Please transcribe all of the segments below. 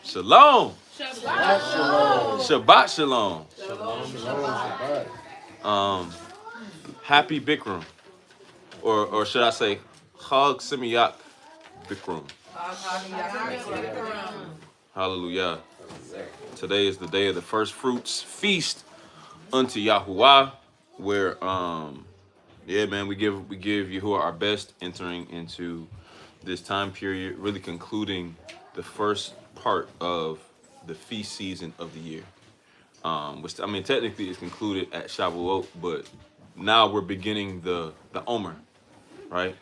Shalom. Shabbat shalom. Shabbat shalom. Shalom, shabbat. Happy Bikkrum. Or should I say, Chag Simiyak Bikkrum. Hallelujah. Today is the day of the first fruits feast unto Yahuah, where yeah, man, we give Yahuah our best, entering into this time period, really concluding the first part of the feast season of the year. Which, I mean, technically it's concluded at Shavuot, but now we're beginning the Omer, right?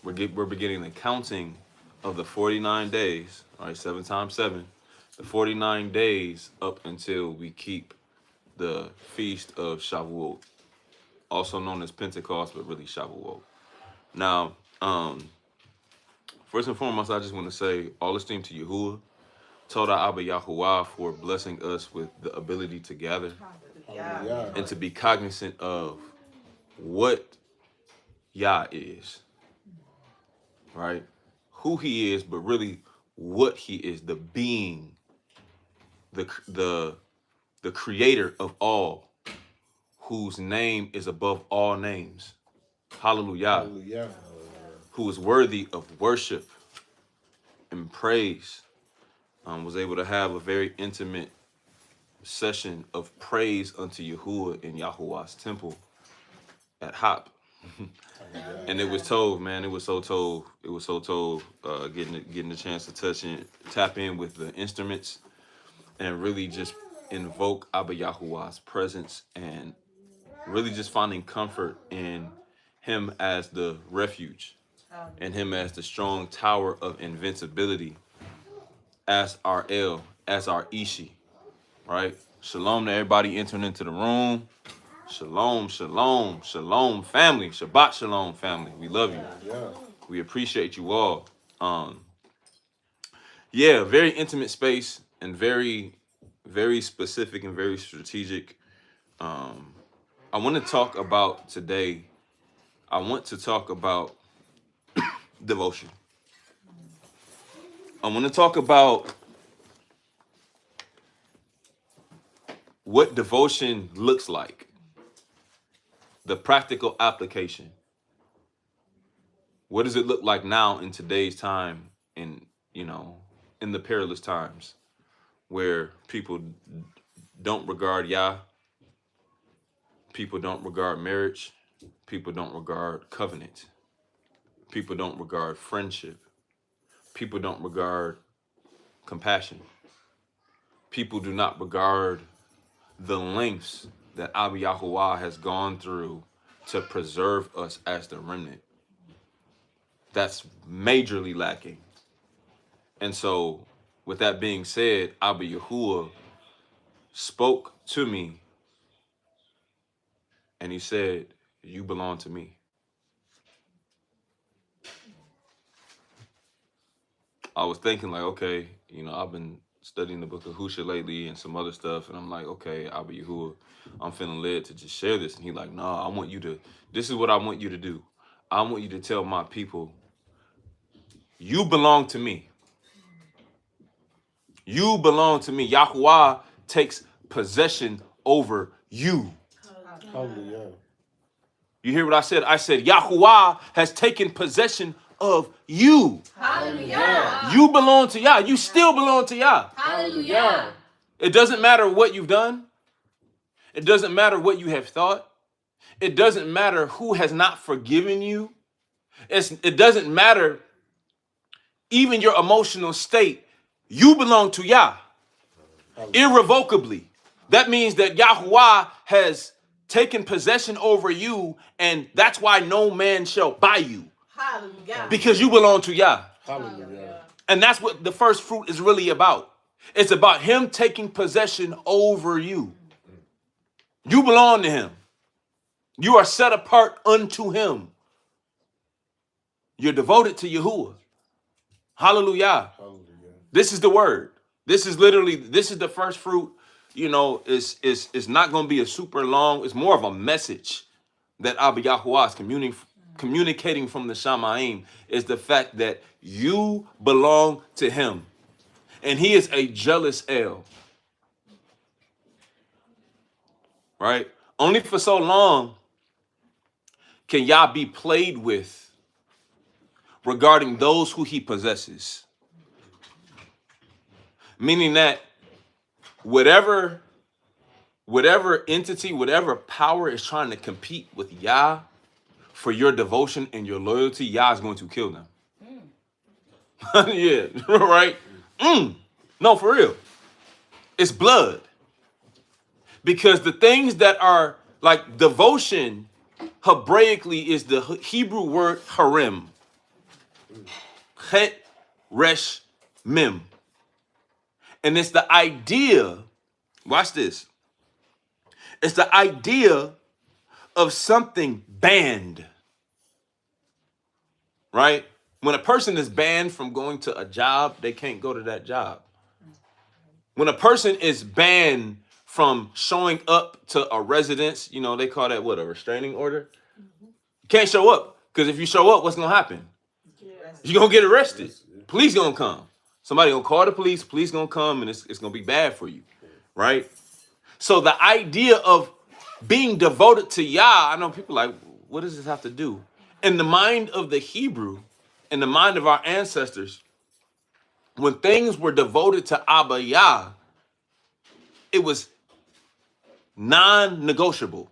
We're beginning the counting of the 49 days, all right, 7 times 7, the 49 days up until we keep the feast of Shavuot, also known as Pentecost, but really Shavuot. Now, first and foremost, I just want to say all esteem to Yahuah, Toda Abba Yahuah, for blessing us with the ability to gather and to be cognizant of what Yah is, right? Who he is, but really what he is, the being, the creator of all, whose name is above all names. Hallelujah. Hallelujah. Who is worthy of worship and praise. Was able to have a very intimate session of praise unto Yahuah in Yahuah's temple at Hop. And it was told, man, it was so told, getting the chance to tap in with the instruments and really just invoke Abba Yahuah's presence, and really just finding comfort in him as the refuge and him as the strong tower of invincibility, as our El, as our Ishi, right? Shalom to everybody entering into the room. Shalom, shalom, shalom, family. Shabbat shalom, family. We love you. Yeah. We appreciate you all. Yeah, very intimate space and very, very specific and very strategic. I want to talk about today. I want to talk about devotion. I want to talk about what devotion looks like, the practical application. What does it look like now in today's time, in the perilous times where people don't regard Yah, people don't regard marriage, people don't regard covenant, people don't regard friendship, people don't regard compassion, people do not regard the lengths that Abba Yahuah has gone through to preserve us as the remnant. That's majorly lacking. And so, with that being said, Abba Yahuah spoke to me and he said, "You belong to me." I was thinking like, okay, I've been studying the book of Husha lately and some other stuff, and I'm like, okay, Abba Yahuah, I'm feeling led to just share this. And he like, nah, this is what I want you to do. I want you to tell my people, you belong to me. You belong to me. Yahuah takes possession over you. Hallelujah. You hear what I said? I said, Yahuah has taken possession of you. Hallelujah. You belong to Yah. You still belong to Yah. Hallelujah. It doesn't matter what you've done. It doesn't matter what you have thought. It doesn't matter who has not forgiven you. It doesn't matter even your emotional state. You belong to Yah. Irrevocably. That means that Yahuah has taken possession over you, and that's why no man shall buy you. Hallelujah. Because you belong to Yah. Hallelujah. And that's what the first fruit is really about. It's about him taking possession over you. You belong to him. You are set apart unto him. You're devoted to Yahuah. Hallelujah. Hallelujah. This is the word. This is the first fruit. It's not going to be a super long. It's more of a message that Abba Yahuah is communicating from the Shamaim, is the fact that you belong to him. And he is a jealous El. Right? Only for so long can Yah be played with regarding those who he possesses. Meaning that whatever entity, whatever power is trying to compete with Yah for your devotion and your loyalty, Yah is going to kill them. Yeah, right? No, for real. It's blood. Because the things that are like devotion, Hebraically, is the Hebrew word harem. Het, resh, mem. And it's the idea, watch this. It's the idea of something banned. Right? When a person is banned from going to a job, they can't go to that job. When a person is banned from showing up to a residence, you know, they call that what, a restraining order? You can't show up, because if you show up, what's going to happen? You're going to get arrested. Police going to come. Somebody going to call the police going to come, and it's going to be bad for you, right? So the idea of being devoted to Yah, I know people like, what does this have to do? In the mind of the Hebrew, in the mind of our ancestors, when things were devoted to Abba Yah, it was non-negotiable.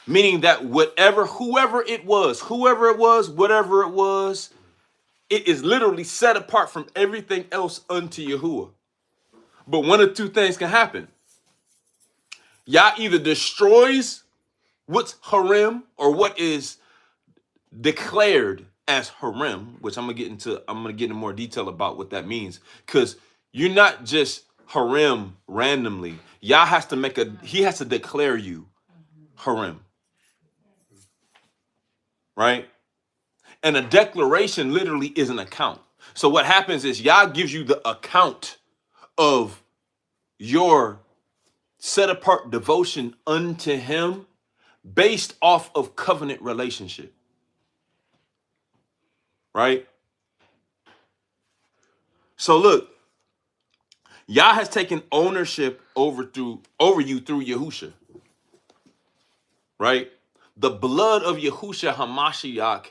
Meaning that whoever it was, whatever it was, it is literally set apart from everything else unto Yahuah. But one of two things can happen. Yah either destroys what's harem or what is declared as harem, which I'm gonna get into more detail about what that means. Because you're not just harem randomly. Yah has to declare you harem. Right? And a declaration literally is an account. So what happens is Yah gives you the account of your set apart devotion unto him based off of covenant relationship. Right? So look, Yah has taken ownership over you through Yahusha. Right? The blood of Yahushua HaMashiach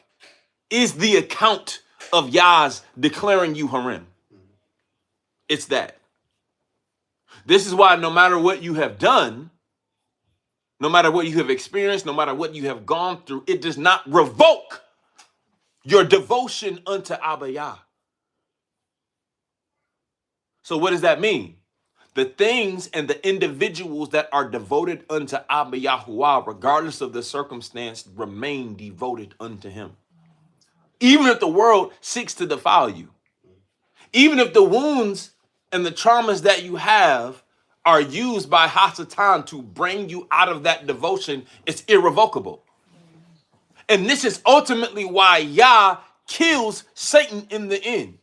is the account of Yah's declaring you harem. It's that. This is why no matter what you have done, no matter what you have experienced, no matter what you have gone through, it does not revoke your devotion unto Abba Yah. So what does that mean? The things and the individuals that are devoted unto Abba Yahuah, regardless of the circumstance, remain devoted unto him. Even if the world seeks to defile you. Even if the wounds and the traumas that you have are used by Hasatan to bring you out of that devotion, it's irrevocable. And this is ultimately why Yah kills Satan in the end.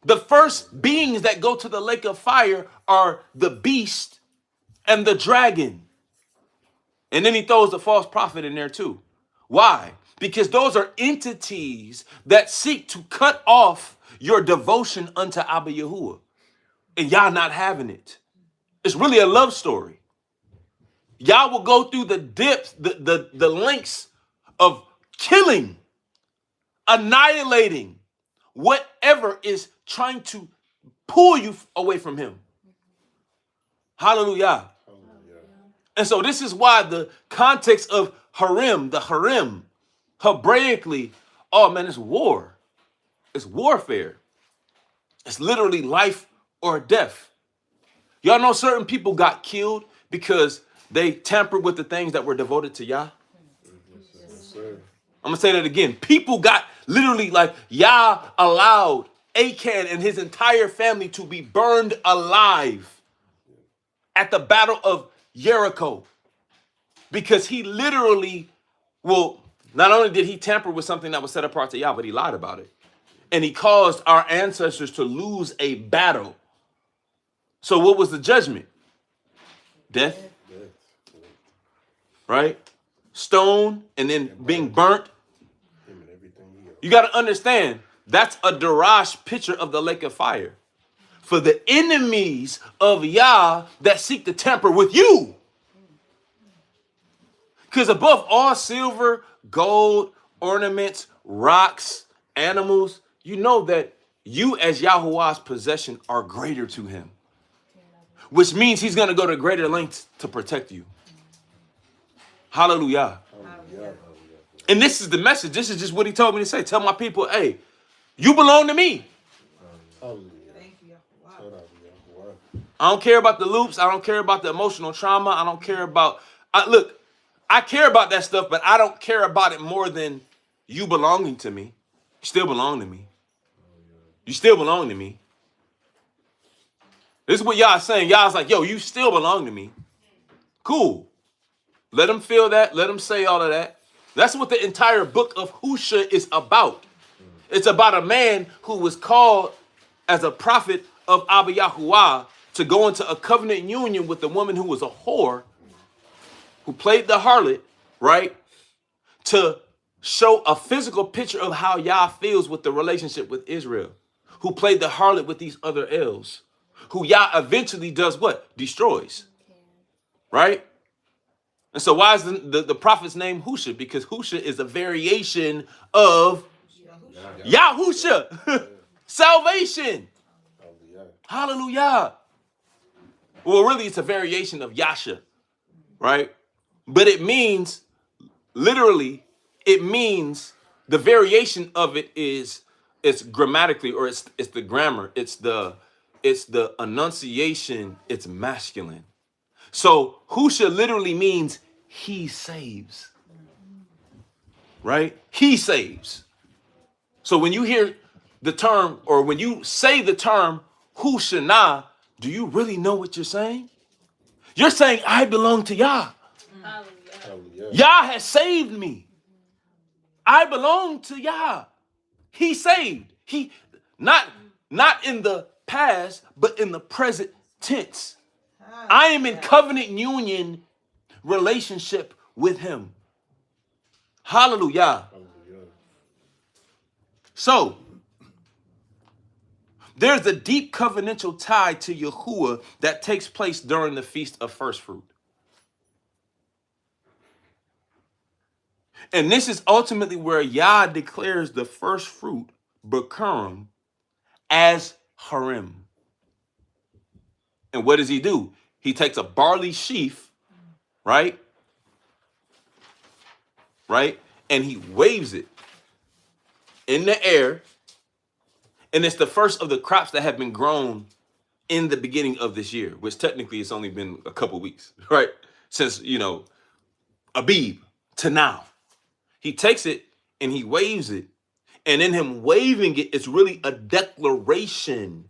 The first beings that go to the lake of fire are the beast and the dragon. And then he throws the false prophet in there too. Why? Because those are entities that seek to cut off your devotion unto Abba Yahuah. And Yah not having it. It's really a love story. Yah will go through the depths, the lengths of killing, annihilating whatever is trying to pull you away from him. Hallelujah. And so this is why the context of harem, the harem, Hebraically, oh man, it's war. It's warfare. It's literally life or death. Y'all know certain people got killed because they tampered with the things that were devoted to Yah? Yes, sir. I'm going to say that again. People got literally like Yah allowed Achan and his entire family to be burned alive at the Battle of Jericho. Because he literally, not only did he tamper with something that was set apart to Yah, but he lied about it. And he caused our ancestors to lose a battle. So what was the judgment? Death. Right? Stone and then being burnt. You got to understand, that's a Darash picture of the lake of fire. for the enemies of Yah that seek to tamper with you. Because above all silver, gold, ornaments, rocks, animals, you know that you as Yahuah's possession are greater to him. Which means he's going to go to greater lengths to protect you. Hallelujah. Hallelujah. And this is the message. This is just what he told me to say. Tell my people, hey, you belong to me. Hallelujah. Thank you. Wow. Shout out to Yahuah. I don't care about the loops. I don't care about the emotional trauma. I don't care about... Look, I care about that stuff, but I don't care about it more than you belonging to me. You still belong to me. You still belong to me. This is what y'all saying. Y'all's like, yo, you still belong to me. Cool. Let them feel that. Let them say all of that. That's what the entire book of Husha is about. It's about a man who was called as a prophet of Abba Yahuah to go into a covenant union with a woman who was a whore, who played the harlot, right? To show a physical picture of how Yah feels with the relationship with Israel, who played the harlot with these other elves, who Yah eventually does what? Destroys, right? And so why is the prophet's name Husha? Because Husha is a variation of Yahusha, salvation. Hallelujah. Hallelujah. Well, really, it's a variation of Yasha, right? But it means, literally, it means the variation of it is it's grammatically, or it's the grammar, it's the enunciation, it's masculine. So Husha literally means he saves, right? He saves. So when you hear the term, or when you say the term Hushana, do you really know what you're saying? You're saying, I belong to Yah. Hallelujah. Yah has saved me. I belong to Yah. He saved. He not in the past, but in the present tense. I am in covenant union relationship with him. Hallelujah. Hallelujah. So there's a deep covenantal tie to Yahuah that takes place during the Feast of First Fruit. And this is ultimately where Yah declares the first fruit, Bikkrum, as Harim. And what does he do? He takes a barley sheaf, right? Right? And he waves it in the air. And it's the first of the crops that have been grown in the beginning of this year, which technically it's only been a couple weeks, right? Since, Abib to now. He takes it and he waves it. And in him waving it, it's really a declaration,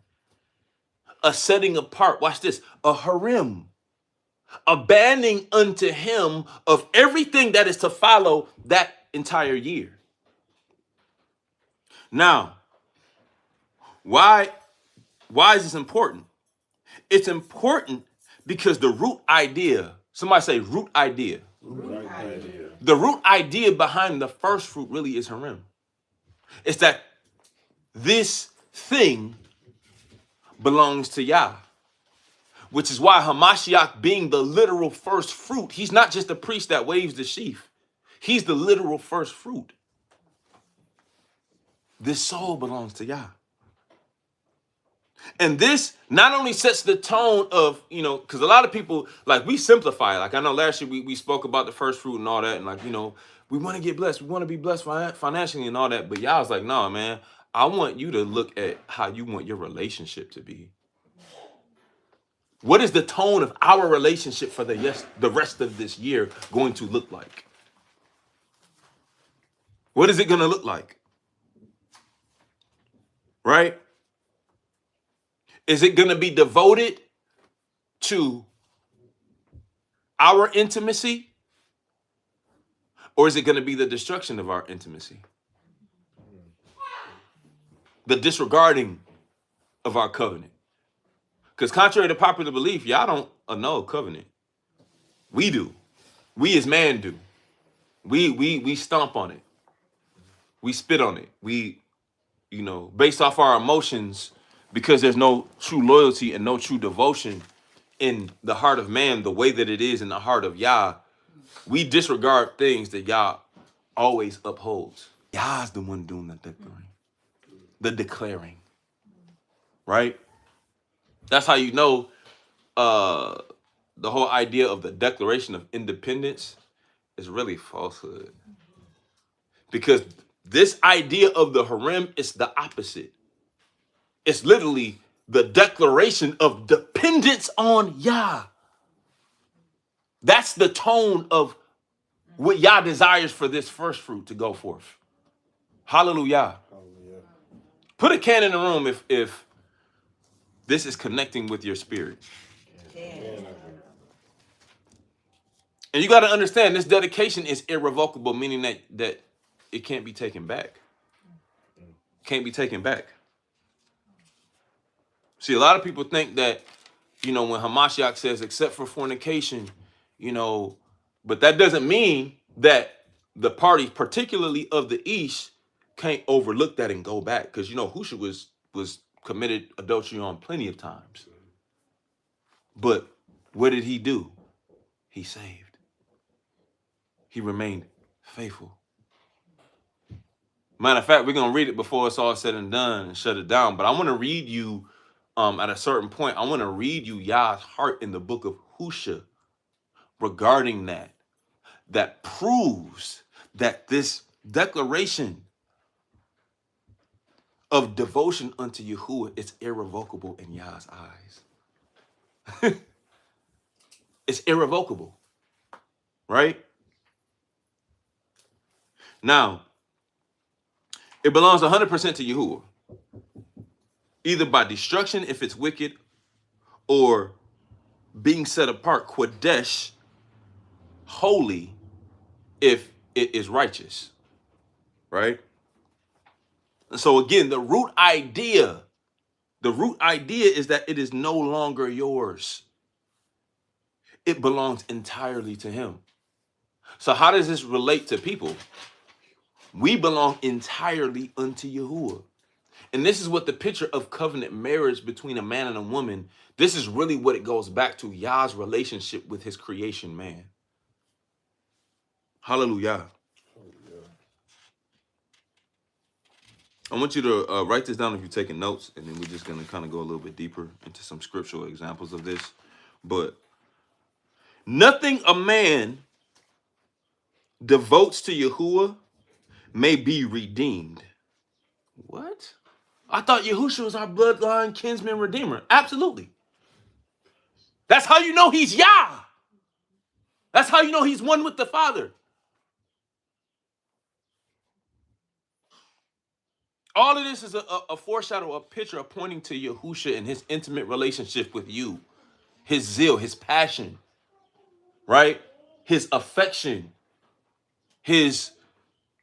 a setting apart. Watch this, a harim, a banning unto him of everything that is to follow that entire year. Now, why is this important? It's important because the root idea, somebody say root idea. Root idea. The root idea behind the first fruit really is harim. It's that this thing belongs to Yah, which is why Hamashiach, being the literal first fruit, he's not just a priest that waves the sheaf. He's the literal first fruit. This soul belongs to Yah. And this not only sets the tone of, because a lot of people, like, we simplify it. Like, I know last year we spoke about the first fruit and all that. And, like, we want to get blessed. We want to be blessed financially and all that. But Yah was like, no, man, I want you to look at how you want your relationship to be. What is the tone of our relationship for the rest of this year going to look like? What is it going to look like? Right? Is it going to be devoted to our intimacy? Or is it going to be the destruction of our intimacy? The disregarding of our covenant? Because contrary to popular belief, y'all don't annul covenant. We do. We as man do. We stomp on it. We spit on it. We, based off our emotions, because there's no true loyalty and no true devotion in the heart of man the way that it is in the heart of Yah, we disregard things that Yah always upholds. Yah's the one doing the declaring, right? That's how you know the whole idea of the Declaration of Independence is really falsehood. Because this idea of the harem is the opposite. It's literally the declaration of dependence on Yah. That's the tone of what Yah desires for this first fruit to go forth. Hallelujah. Hallelujah. Put a can in the room if this is connecting with your spirit. And you got to understand this dedication is irrevocable, meaning that it can't be taken back. Can't be taken back. See, a lot of people think that, when Hamashiach says, except for fornication, but that doesn't mean that the parties, particularly of the East, can't overlook that and go back. Because, Husha was committed adultery on plenty of times. But what did he do? He saved. He remained faithful. Matter of fact, we're going to read it before it's all said and done and shut it down. But I want to read you, at a certain point, I want to read you Yah's heart in the book of Husha regarding that proves that this declaration of devotion unto Yahuah is irrevocable in Yah's eyes. It's irrevocable, right? Now, it belongs 100% to Yahuah, either by destruction if it's wicked, or being set apart, Kodesh, holy, if it is righteous, right? And so again, the root idea is that it is no longer yours. It belongs entirely to him. So how does this relate to people? We belong entirely unto Yahuah. And this is what the picture of covenant marriage between a man and a woman, this is really what it goes back to, Yah's relationship with his creation man. Hallelujah. I want you to write this down if you're taking notes, and then we're just going to kind of go a little bit deeper into some scriptural examples of this. But nothing a man devotes to Yahuah may be redeemed. What? I thought Yahushua was our bloodline kinsman redeemer. Absolutely. That's how you know he's Yah. That's how you know he's one with the Father. All of this is a foreshadow, a picture, a pointing to Yahushua and his intimate relationship with you, his zeal, his passion, right? His affection, his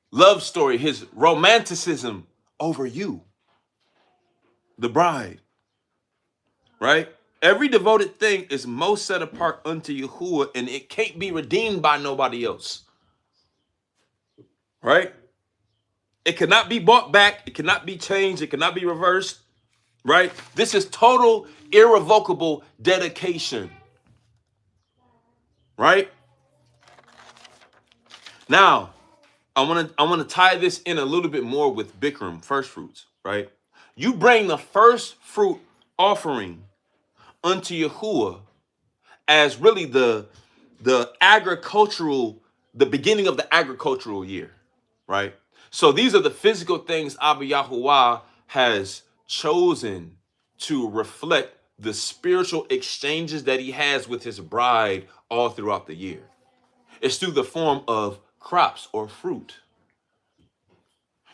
love story, his romanticism over you, the bride, right? Every devoted thing is most set apart unto Yahuah, and it can't be redeemed by nobody else, right? It cannot be bought back. It cannot be changed. It cannot be reversed, right? This is total, irrevocable dedication, right? Now, I want to tie this in a little bit more with Bikkrum, first fruits, right? You bring the first fruit offering unto Yahuah as really the beginning of the agricultural year, right? So these are the physical things Abba Yahuah has chosen to reflect the spiritual exchanges that he has with his bride all throughout the year. It's through the form of crops or fruit.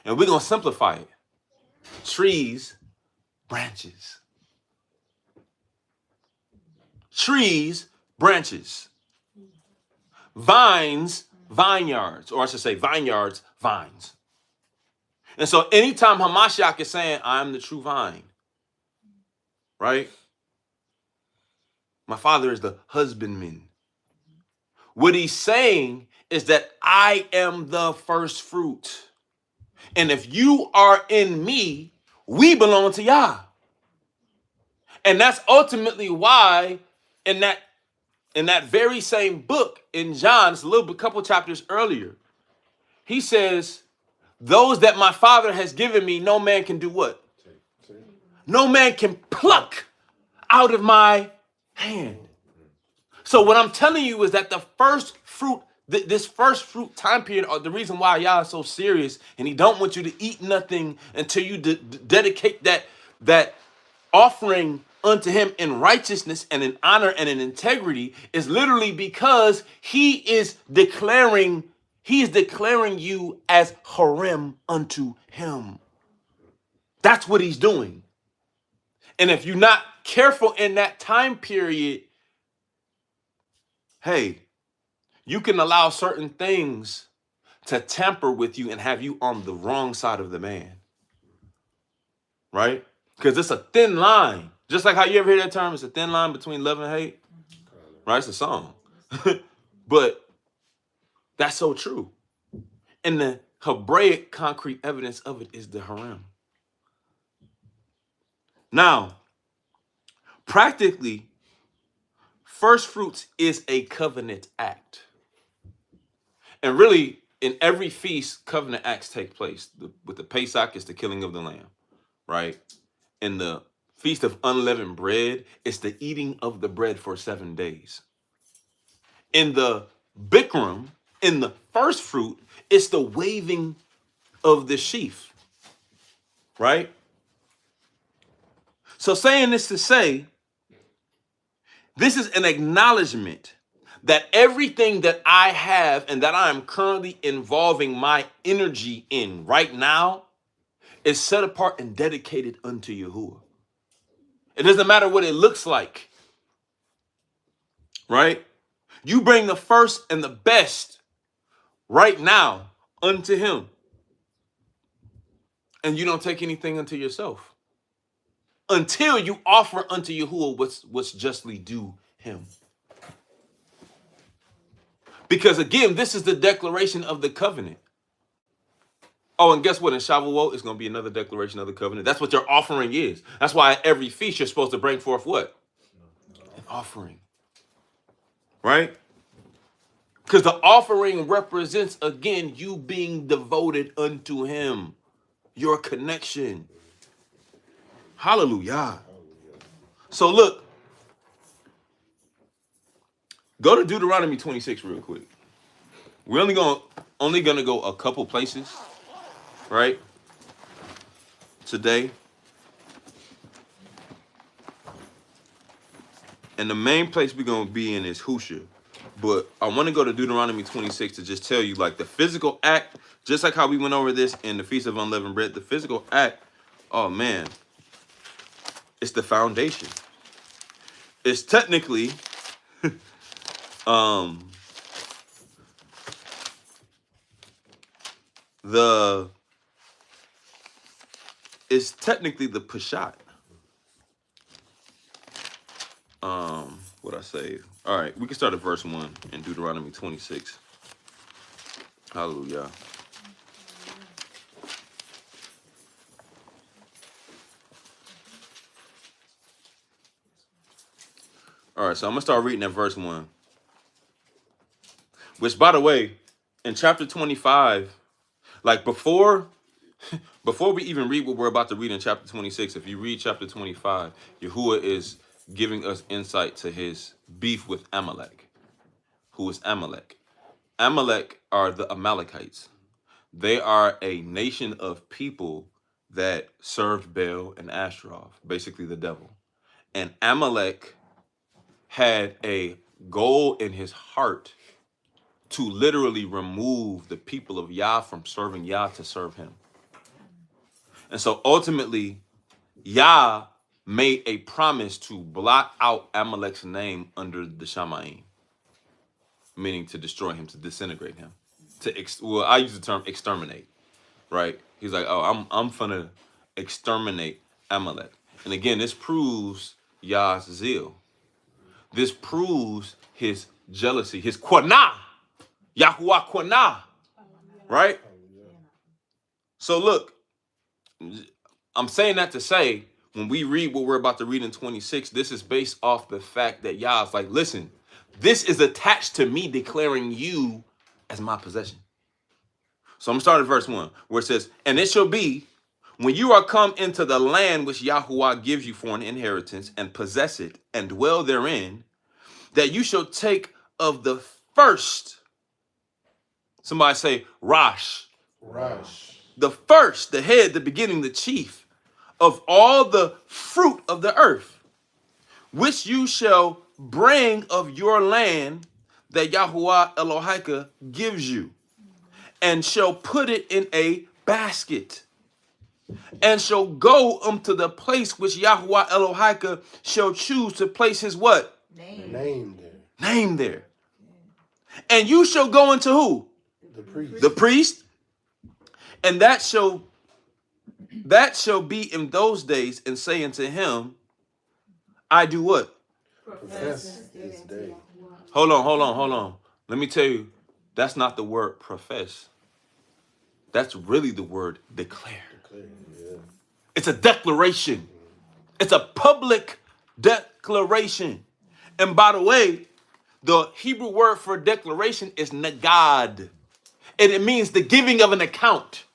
And we're going to simplify it. Trees, branches. Trees, branches. Vines, vineyards. Or I should say vineyards, vines. And so anytime Hamashiach is saying, I am the true vine, right? My Father is the husbandman. What he's saying is that I am the first fruit. And if you are in me, we belong to Yah. And that's ultimately why in that very same book in John, it's a little bit, couple chapters earlier, he says, those that my Father has given me, no man can do what? No man can pluck out of my hand. So what I'm telling you is that the first fruit, this first fruit time period, or the reason why Yah is so serious, and he don't want you to eat nothing until you dedicate that offering unto him in righteousness and in honor and in integrity, is literally because he is declaring you as harem unto him. That's what he's doing. And if you're not careful in that time period, hey, you can allow certain things to tamper with you and have you on the wrong side of the man. Right? Because it's a thin line. Just like how you ever hear that term, it's a thin line between love and hate. Right? It's a song. But that's so true. And the Hebraic concrete evidence of it is the harem. Now, practically, first fruits is a covenant act. And really, in every feast, covenant acts take place. With the Pesach, it's the killing of the lamb, right? In the Feast of Unleavened Bread, it's the eating of the bread for 7 days. In the Bikkrum, in the first fruit, it's the waving of the sheaf, right? So saying this to say, this is an acknowledgement that everything that I have and that I am currently involving my energy in right now is set apart and dedicated unto Yahuah. It doesn't matter what it looks like, right? You bring the first and the best right now unto him. And you don't take anything unto yourself until you offer unto Yahuah what's justly due him. Because again, this is the declaration of the covenant. Oh, and guess what? In Shavuot, it's going to be another declaration of the covenant. That's what your offering is. That's why at every feast you're supposed to bring forth what? An offering. Right? Because the offering represents, again, you being devoted unto him. Your connection. Hallelujah. So look. Go to Deuteronomy 26 real quick. We're only gonna go a couple places, right? Today. And the main place we're gonna be in is Husha. But I want to go to Deuteronomy 26 to just tell you, like, the physical act, just like how we went over this in the Feast of Unleavened Bread, the physical act, oh man, it's the foundation. It's technically it's technically the Peshat. What I say? All right, we can start at verse 1 in Deuteronomy 26. Hallelujah. All right, so I'm gonna start reading at verse 1. Which, by the way, in chapter 25, like before we even read what we're about to read in chapter 26, if you read chapter 25, Yahuah is giving us insight to his beef with Amalek. Who is Amalek? Amalek are the Amalekites. They are a nation of people that served Baal and Ashtaroth, basically the devil. And Amalek had a goal in his heart to literally remove the people of Yah from serving Yah to serve him. And so ultimately, Yah made a promise to blot out Amalek's name under the Shamayim, meaning to destroy him, to disintegrate him, I use the term exterminate, right? He's like, oh, I'm finna exterminate Amalek. And again, this proves Yah's zeal. This proves his jealousy, his quanah, Yahuah quanah, right? So look, I'm saying that to say, when we read what we're about to read in 26, this is based off the fact that Yah's like, listen, this is attached to me declaring you as my possession. So I'm starting at verse 1, where it says, and it shall be, when you are come into the land which Yahuah gives you for an inheritance, and possess it, and dwell therein, that you shall take of the first. Somebody say, Rosh. Rush. The first, the head, the beginning, the chief, of all the fruit of the earth, which you shall bring of your land that Yahuah Elohika gives you, and shall put it in a basket, and shall go unto the place which Yahuah Elohika shall choose to place his what? Name there. Name there. And you shall go into who? The priest. The priest. And that shall be in those days, and say unto him, I do what? Profess this day. Hold on. Let me tell you, that's not the word profess. That's really the word declare. Declare, yeah. It's a declaration. It's a public declaration. And by the way, the Hebrew word for declaration is nagad. And it means the giving of an account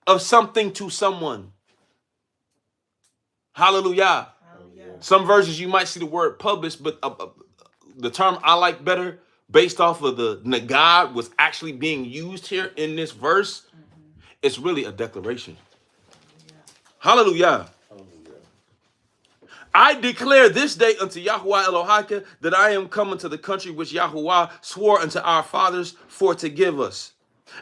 of something to someone. Hallelujah. Some versions you might see the word published, but the term I like better, based off of the nagad was actually being used here in this verse, it's really a declaration. Hallelujah. I declare this day unto Yahuah Elohika that I am coming to the country which Yahuah swore unto our fathers for to give us.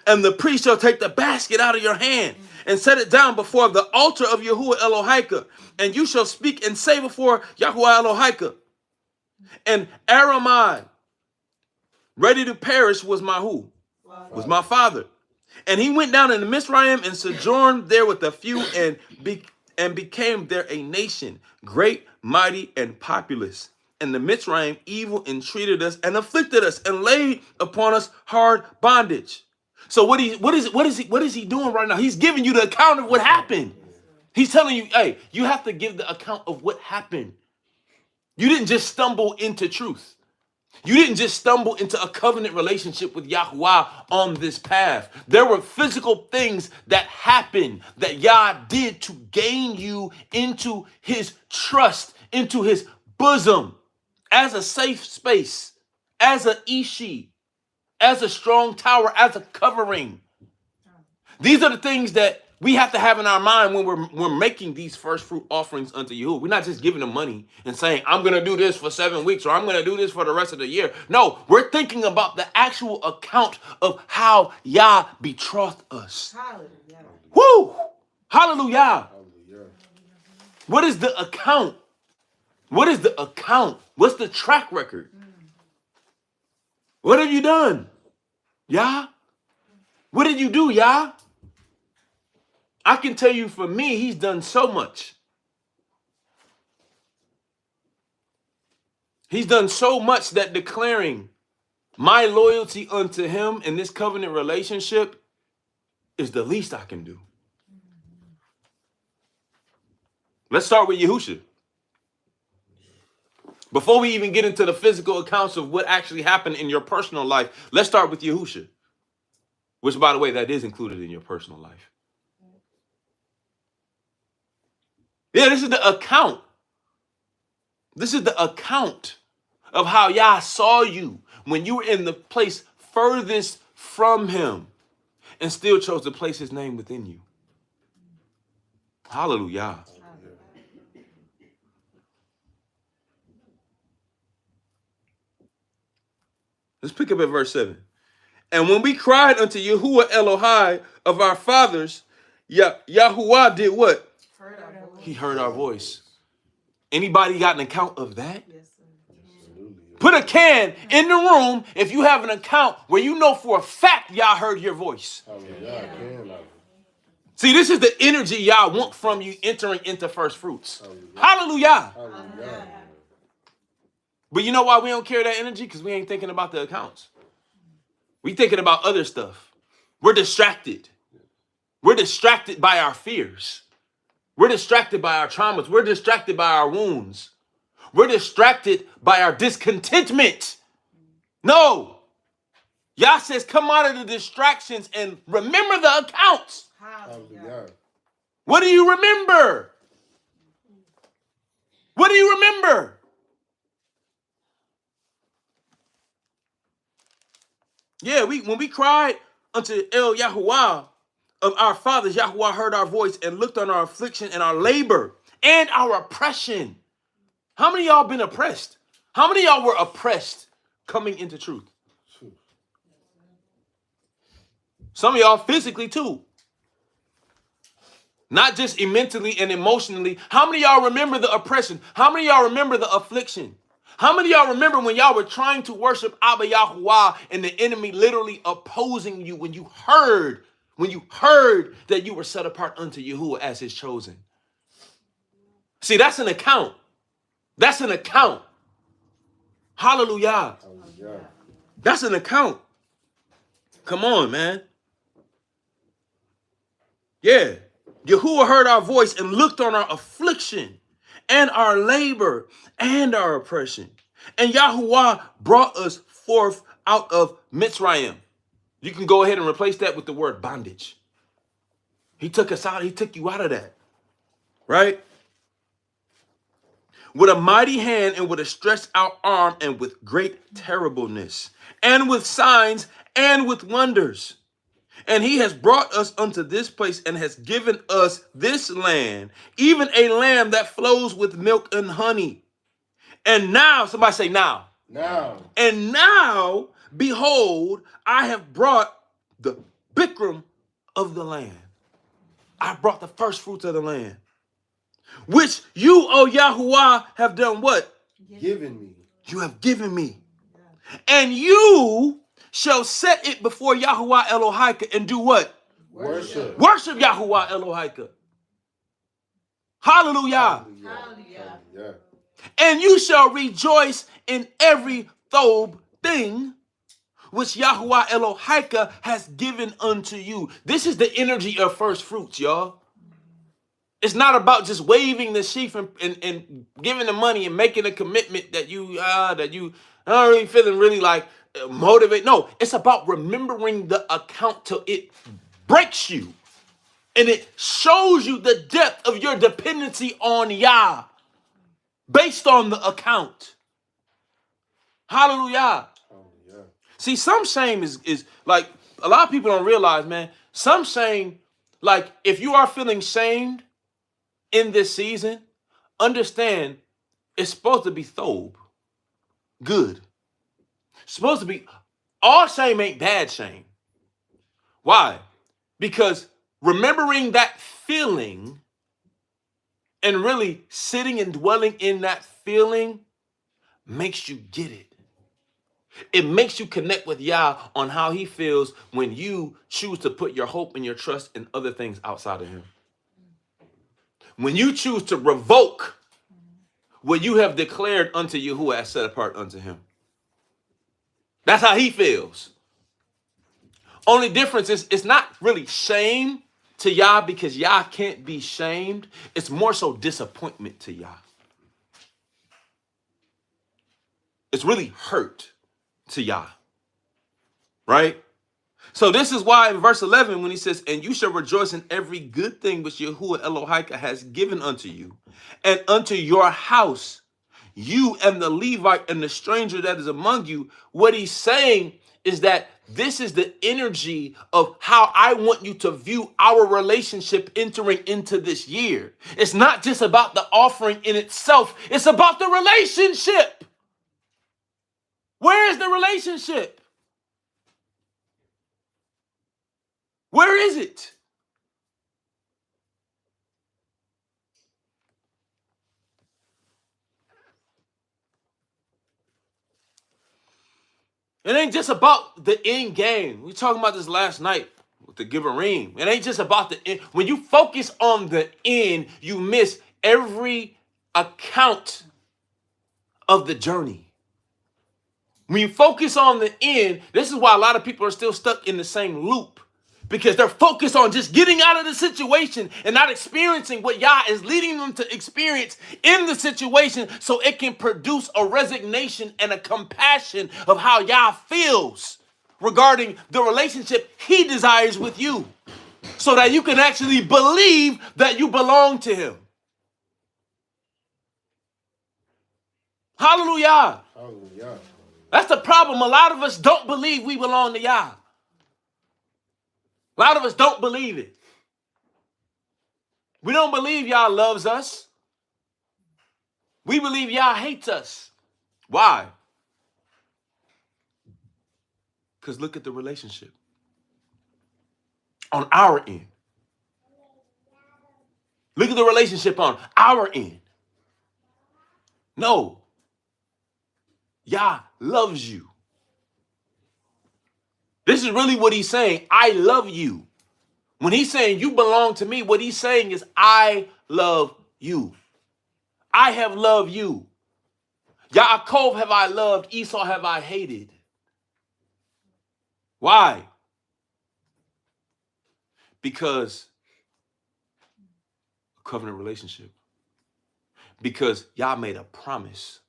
And the priest shall take the basket out of your hand and set it down before the altar of Yahuah Elohika. And you shall speak and say before Yahuah Elohika. And Aramai, ready to perish, was my who? Was my father. And he went down into Mizraim and sojourned there with a few, and became there a nation, great, mighty, and populous. And the Mizraim evil entreated us and afflicted us and laid upon us hard bondage. So what is he doing right now? He's giving you the account of what happened. He's telling you, hey, you have to give the account of what happened. You didn't just stumble into truth. You didn't just stumble into a covenant relationship with Yahuah on this path. There were physical things that happened that Yah did to gain you into his trust, into his bosom, as a safe space, as an ishi, as a strong tower, as a covering. These are the things that we have to have in our mind when we're making these first fruit offerings unto Yahuwah. We're not just giving them money and saying, I'm going to do this for 7 weeks, or I'm going to do this for the rest of the year. No, we're thinking about the actual account of how Yah betrothed us. Hallelujah. Woo! Hallelujah. Hallelujah. What is the account? What is the account? What's the track record? What have you done? Yah? What did you do, Yah? I can tell you, for me, he's done so much. He's done so much that declaring my loyalty unto him in this covenant relationship is the least I can do. Let's start with Yahusha. Before we even get into the physical accounts of what actually happened in your personal life, let's start with Yahusha, which, by the way, that is included in your personal life. Yeah, this is the account. This is the account of how Yah saw you when you were in the place furthest from him and still chose to place his name within you. Hallelujah. Let's pick up at verse 7. And when we cried unto Yahuah Elohai of our fathers, Yahuah did what? He heard our voice. Anybody got an account of that? Yes, sir. Absolutely. Put a can in the room if you have an account where you know for a fact Yah heard your voice. Hallelujah. I can. See, this is the energy Yah want from you entering into first fruits. Hallelujah. Hallelujah. But you know why we don't carry that energy? Because we ain't thinking about the accounts. We thinking about other stuff. We're distracted. We're distracted by our fears. We're distracted by our traumas. We're distracted by our wounds. We're distracted by our discontentment. No. Yah says, come out of the distractions and remember the accounts. Hallelujah. What do you remember? What do you remember? Yeah, when we cried unto El Yahuah of our fathers, Yahuah heard our voice and looked on our affliction and our labor and our oppression. How many of y'all been oppressed? How many of y'all were oppressed coming into truth? Some of y'all physically too. Not just mentally and emotionally. How many of y'all remember the oppression? How many of y'all remember the affliction? How many of y'all remember when y'all were trying to worship Abba Yahuwah and the enemy literally opposing you when you heard that you were set apart unto Yahuwah as his chosen? See, that's an account. That's an account. Hallelujah. Hallelujah. That's an account. Come on, man. Yeah. Yahuwah heard our voice and looked on our affliction and our labor and our oppression. And Yahuwah brought us forth out of Mitzrayim. You can go ahead and replace that with the word bondage. He took us out. He took you out of that. Right? With a mighty hand and with a stretched out arm and with great terribleness and with signs and with wonders. And he has brought us unto this place and has given us this land, even a land that flows with milk and honey. And now, somebody say now. Now. And now, behold, I have brought the Bikkrum of the land. I brought the first fruits of the land. Which you, O Yahuwah, have done what? Given me. You have given me. And you shall set it before Yahuwah Elohika and do what? Worship. Worship Yahuwah Elohika. Hallelujah. Hallelujah. Hallelujah. And you shall rejoice in every thobe thing which Yahuwah Elohika has given unto you. This is the energy of first fruits, y'all. It's not about just waving the sheaf and giving the money and making a commitment that you aren't really feeling really like motivate. No, it's about remembering the account till it breaks you. And it shows you the depth of your dependency on Yah based on the account. Hallelujah. Hallelujah. See, some shame is like a lot of people don't realize, man. Some shame, like if you are feeling shamed in this season, understand it's supposed to be thobe. Good. It's supposed to be, all shame ain't bad shame. Why? Because remembering that feeling and really sitting and dwelling in that feeling makes you get it. It makes you connect with Yah on how he feels when you choose to put your hope and your trust in other things outside of him. When you choose to revoke what you have declared unto Yahuwah as set apart unto him. That's how he feels. Only difference is it's not really shame to Yah because Yah can't be shamed. It's more so disappointment to Yah. It's really hurt to Yah. Right? So this is why in verse 11 when he says, and you shall rejoice in every good thing which Yahuwah Elohika has given unto you, and unto your house, you and the Levite and the stranger that is among you. What he's saying is that this is the energy of how I want you to view our relationship entering into this year. It's not just about the offering in itself. It's about the relationship. Where is the relationship? Where is it? It ain't just about the end game. We talking about this last night with the Bikkrum. It ain't just about the end. When you focus on the end, you miss every account of the journey. When you focus on the end, this is why a lot of people are still stuck in the same loop. Because they're focused on just getting out of the situation and not experiencing what Yah is leading them to experience in the situation, so it can produce a resignation and a compassion of how Yah feels regarding the relationship he desires with you, so that you can actually believe that you belong to him. Hallelujah. Hallelujah. That's the problem. A lot of us don't believe we belong to Yah. A lot of us don't believe it. We don't believe Yah loves us. We believe Yah hates us. Why? Because look at the relationship on our end. Look at the relationship on our end. No. Yah loves you. This is really what he's saying. I love you. When he's saying you belong to me, what he's saying is I love you. I have loved you. Yaakov have I loved, Esau have I hated. Why? Because a covenant relationship. Because Yah made a promise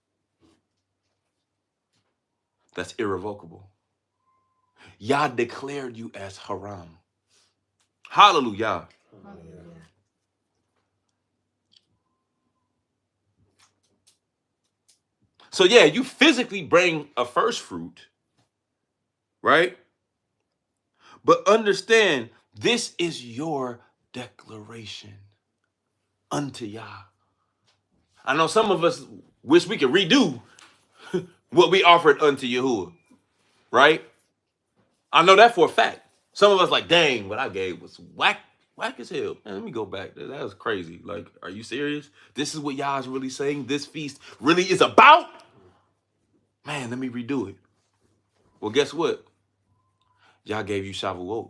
that's irrevocable. Yah declared you as Haram. Hallelujah. Hallelujah. So yeah, you physically bring a first fruit, right? But understand, this is your declaration unto Yah. I know some of us wish we could redo what we offered unto Yahuah, right? I know that for a fact. Some of us like, dang, what I gave was whack as hell. Man, let me go back. That was crazy. Like, are you serious? This is what Yah is really saying this feast really is about? Man, let me redo it. Well, guess what? Yah gave you Shavuot.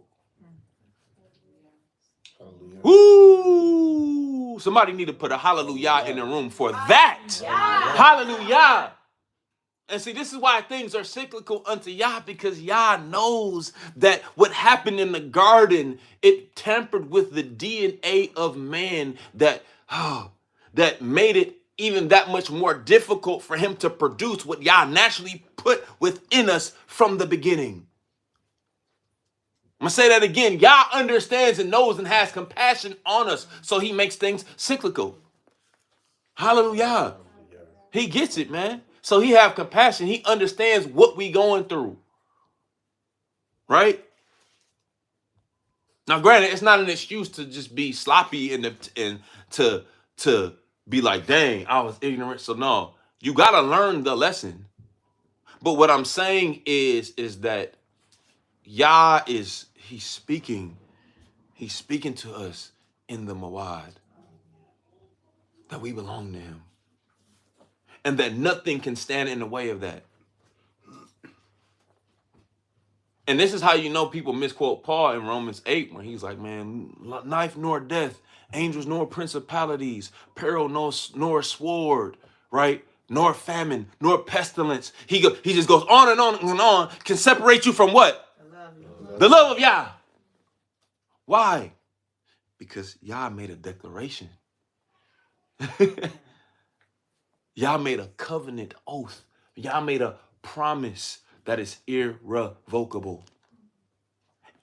Hallelujah. Woo! Somebody need to put a hallelujah in the room for that. Hallelujah. And see, this is why things are cyclical unto Yah, because Yah knows that what happened in the garden, it tampered with the DNA of man that made it even that much more difficult for him to produce what Yah naturally put within us from the beginning. I'm going to say that again. Yah understands and knows and has compassion on us, so he makes things cyclical. Hallelujah. He gets it, man. So he have compassion. He understands what we going through. Right? Now, granted, it's not an excuse to just be sloppy and to be like, dang, I was ignorant. So no, you got to learn the lesson. But what I'm saying is that Yah he's speaking to us in the Mawad, that we belong to him. And that nothing can stand in the way of that. And this is how you know people misquote Paul in Romans 8 when he's like, man, knife nor death, angels nor principalities, peril nor sword, right? Nor famine, nor pestilence. He just goes on and on and on, can separate you from what? The love of Yah. Why? Because Yah made a declaration. Yah made a covenant oath. Yah made a promise that is irrevocable.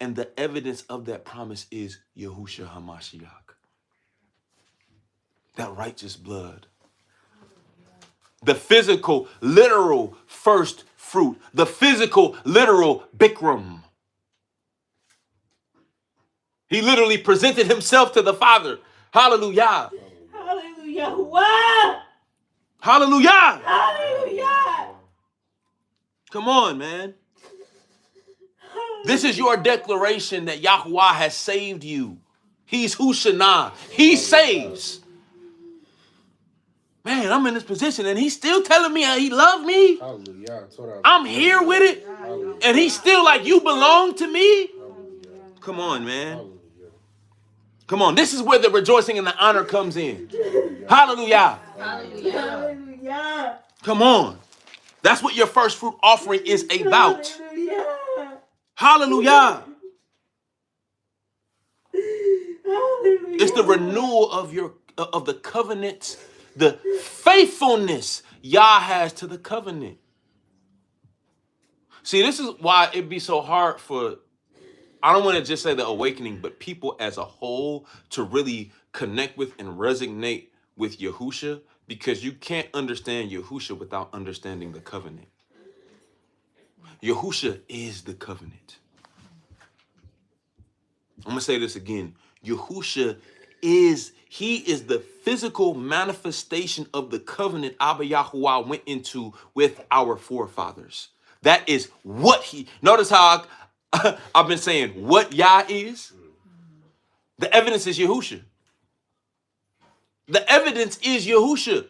And the evidence of that promise is Yahushua HaMashiach. That righteous blood. The physical, literal first fruit. The physical, literal Bikkrum. He literally presented himself to the Father. Hallelujah. Hallelujah. Wow. Hallelujah. Hallelujah. Come on, man. This is your declaration that Yahuah has saved you. He's Hushana. He saves. Man, I'm in this position and he's still telling me he loved me. Hallelujah. I'm here with it. Hallelujah. And he's still like, you belong to me. Hallelujah. Come on, man. Hallelujah. Come on. This is where the rejoicing and the honor comes in. Hallelujah. Hallelujah. Hallelujah. Come on. That's what your first fruit offering is about. Hallelujah. Hallelujah. Hallelujah. It's the renewal of the covenant, the faithfulness Yah has to the covenant. See, this is why it'd be so hard for, I don't want to just say the awakening, but people as a whole to really connect with and resonate with Yahusha, because you can't understand Yahusha without understanding the covenant. Yahusha is the covenant. I'm going to say this again. Yahusha is the physical manifestation of the covenant Abba Yahuah went into with our forefathers. That is what notice how I've been saying what Yah is. The evidence is Yahusha. The evidence is Yahusha.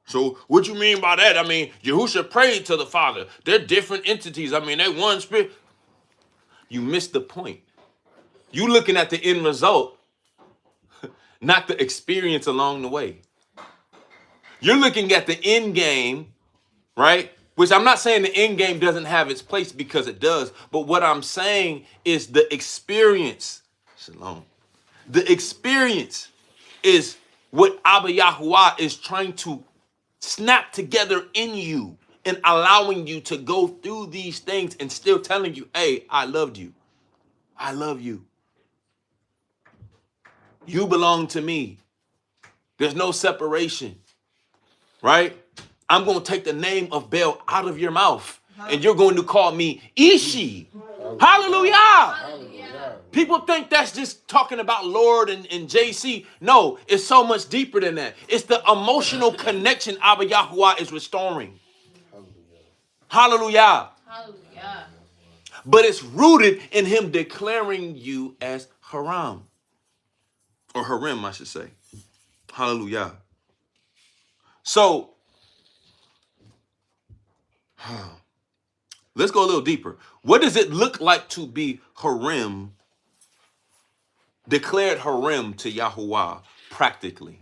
So what you mean by that? I mean, Yahusha prayed to the Father. They're different entities. I mean, they one spirit. You missed the point. You looking at the end result, not the experience along the way. You're looking at the end game, right? Which I'm not saying the end game doesn't have its place, because it does. But what I'm saying is the experience. Shalom. The experience is what Abba Yahuah is trying to snap together in you and allowing you to go through these things and still telling you, hey, I loved you. I love you. You belong to me. There's no separation, right? I'm going to take the name of Baal out of your mouth, and you're going to call me Ishi. Hallelujah. Hallelujah. People think that's just talking about Lord and JC. No, it's so much deeper than that. It's the emotional connection Abba Yahuah is restoring. Hallelujah. Hallelujah. But it's rooted in him declaring you as Haram. Or Harim, I should say. Hallelujah. So, let's go a little deeper. What does it look like to be Harim, declared Harim to Yahuah practically?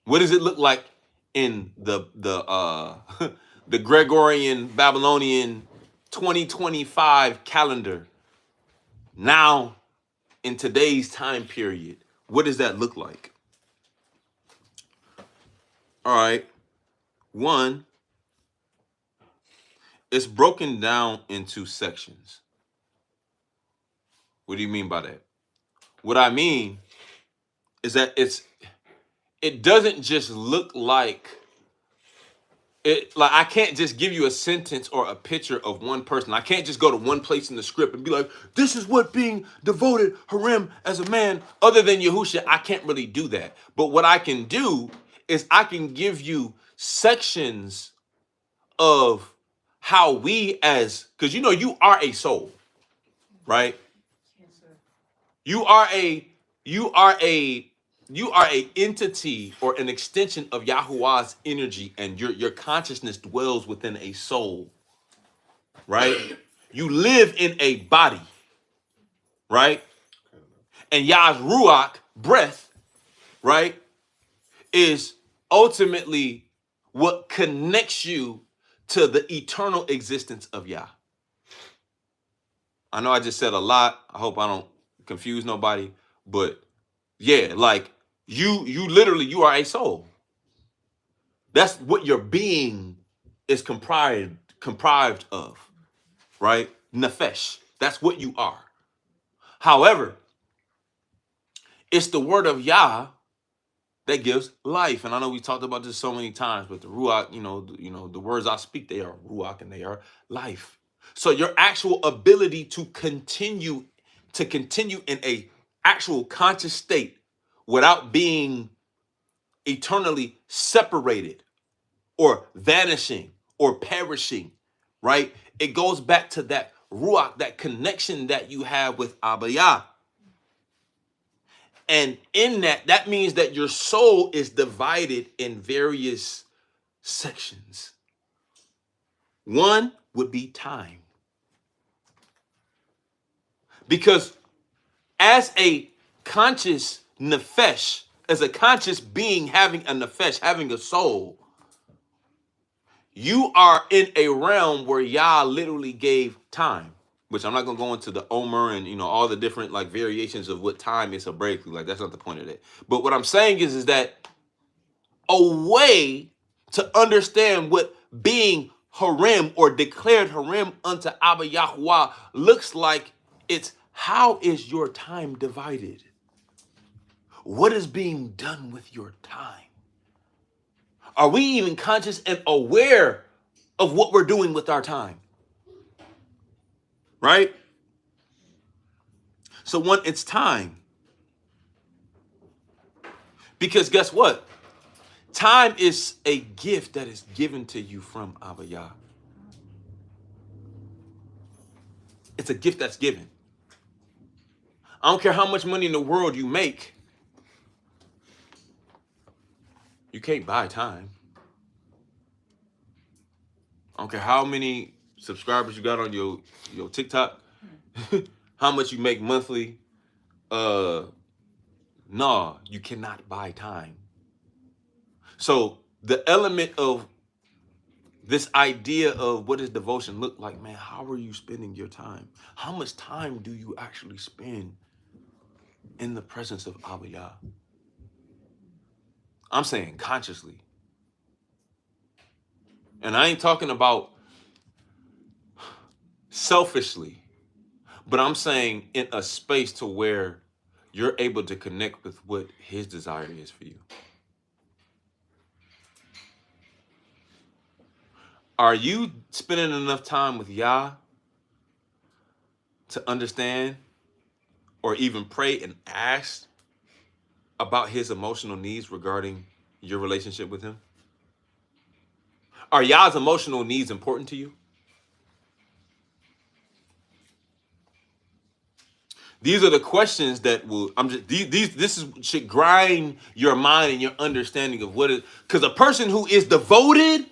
What does it look like in the the Gregorian Babylonian 2025 calendar? Now, in today's time period, what does that look like? All right. One, it's broken down into sections. What do you mean by that? What I mean is that it doesn't just look like it. Like, I can't just give you a sentence or a picture of one person. I can't just go to one place in the script and be like, this is what being devoted Harim as a man other than Yahusha. I can't really do that. But what I can do is I can give you sections of how we because you are a soul, right? You are a entity or an extension of Yahuwah's energy, and your consciousness dwells within a soul, right? You live in a body, right? And Yah's Ruach, breath, right, is ultimately what connects you to the eternal existence of Yah. I know I just said a lot. I hope I don't confuse nobody, but yeah, like you literally, you are a soul. That's what your being is comprised of, right? Nefesh. That's what you are. However, it's the word of Yah that gives life. And I know we talked about this so many times, but the Ruach, the words I speak, they are Ruach and they are life. So your actual ability to continue in a actual conscious state without being eternally separated or vanishing or perishing, right? It goes back to that Ruach, that connection that you have with Abba Yah. And in that means that your soul is divided in various sections. One would be time. Because as a conscious nefesh, as a conscious being having a nefesh, having a soul, you are in a realm where Yah literally gave time. which I'm not gonna go into the Omer and all the different like variations of what time is Hebraically. Like that's not the point of that. But what I'm saying is that a way to understand what being harem or declared harem unto Abba Yahuah looks like, it's how is your time divided? What is being done with your time? Are we even conscious and aware of what we're doing with our time? Right? So one, it's time. Because guess what? Time is a gift that is given to you from Abba Yah. It's a gift that's given. I don't care how much money in the world you make. You can't buy time. I don't care how many subscribers you got on your TikTok, how much you make monthly. No, you cannot buy time. So the element of this idea of what does devotion look like, man, how are you spending your time? How much time do you actually spend in the presence of Abba Yah? I'm saying consciously. And I ain't talking about selfishly, but I'm saying in a space to where you're able to connect with what his desire is for you. Are you spending enough time with Yah to understand or even pray and ask about his emotional needs regarding your relationship with him? Are Yah's emotional needs important to you? These are the questions that will, should grind your mind and your understanding of what it, because a person who is devoted,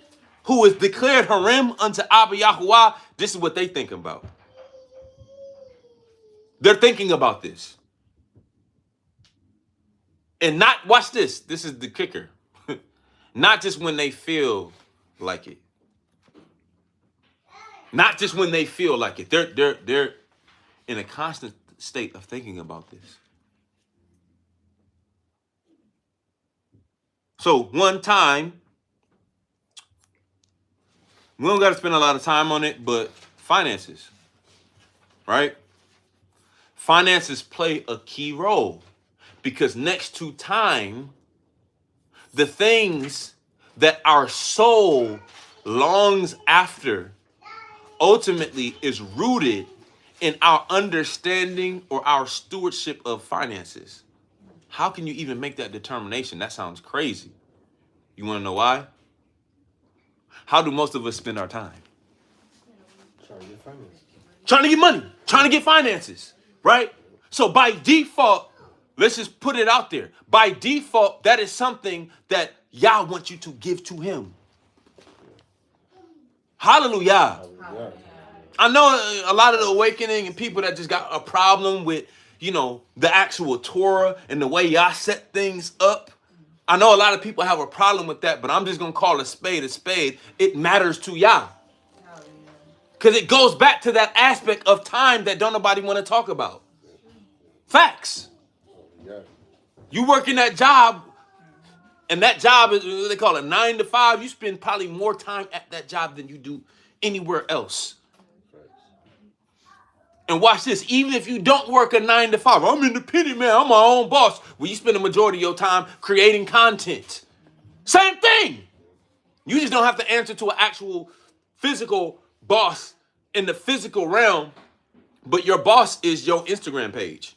who is declared harem unto Abba Yahuah, this is what they think about. They're thinking about this. And not, watch this. This is the kicker. Not just when they feel like it. Not just when they feel like it. They're in a constant state of thinking about this. So one time, we don't got to spend a lot of time on it, but finances, right? Finances play a key role because next to time, the things that our soul longs after ultimately is rooted in our understanding or our stewardship of finances. How can you even make that determination? That sounds crazy. You want to know why? How do most of us spend our time? Trying to get finances. Trying to get money, trying to get finances, right? So by default, let's just put it out there. By default, that is something that Yah wants you to give to him. Hallelujah. Hallelujah. I know a lot of the awakening and people that just got a problem with, the actual Torah and the way Yah set things up. I know a lot of people have a problem with that, but I'm just going to call a spade a spade. It matters to Yah. Because it goes back to that aspect of time that don't nobody want to talk about. Facts. Yeah. You work in that job, and that job is what they call it 9 to 5. You spend probably more time at that job than you do anywhere else. And watch this. Even if you don't work a 9 to 5, I'm independent, man. I'm my own boss. Well, you spend the majority of your time creating content. Same thing. You just don't have to answer to an actual physical boss in the physical realm, but your boss is your Instagram page.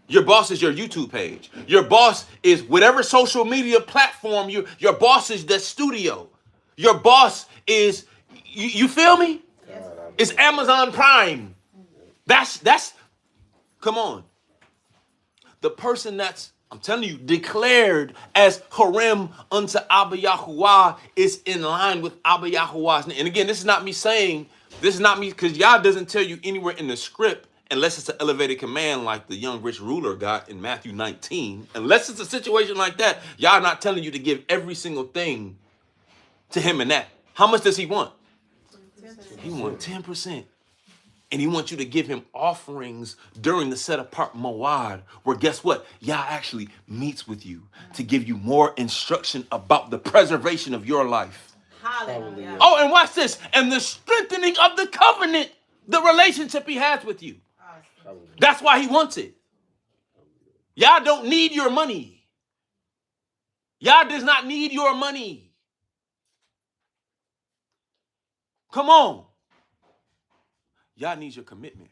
Your boss is your YouTube page. Your boss is whatever social media platform your boss is the studio. Your boss is, you feel me? It's Amazon Prime. That's, come on. The person that's, I'm telling you, declared as harem unto Abba Yahuah is in line with Abba Yahuah's name. And again, this is not me, because Yah doesn't tell you anywhere in the script, unless it's an elevated command like the young rich ruler got in Matthew 19. Unless it's a situation like that, Yah not telling you to give every single thing to him in that. How much does he want? 10%. He wants 10%. And he wants you to give him offerings during the set apart Mawad, where guess what? Yah actually meets with you to give you more instruction about the preservation of your life. Hallelujah. Oh, and watch this. And the strengthening of the covenant, the relationship he has with you. That's why he wants it. Yah don't need your money. Yah does not need your money. Come on. Yah needs your commitment.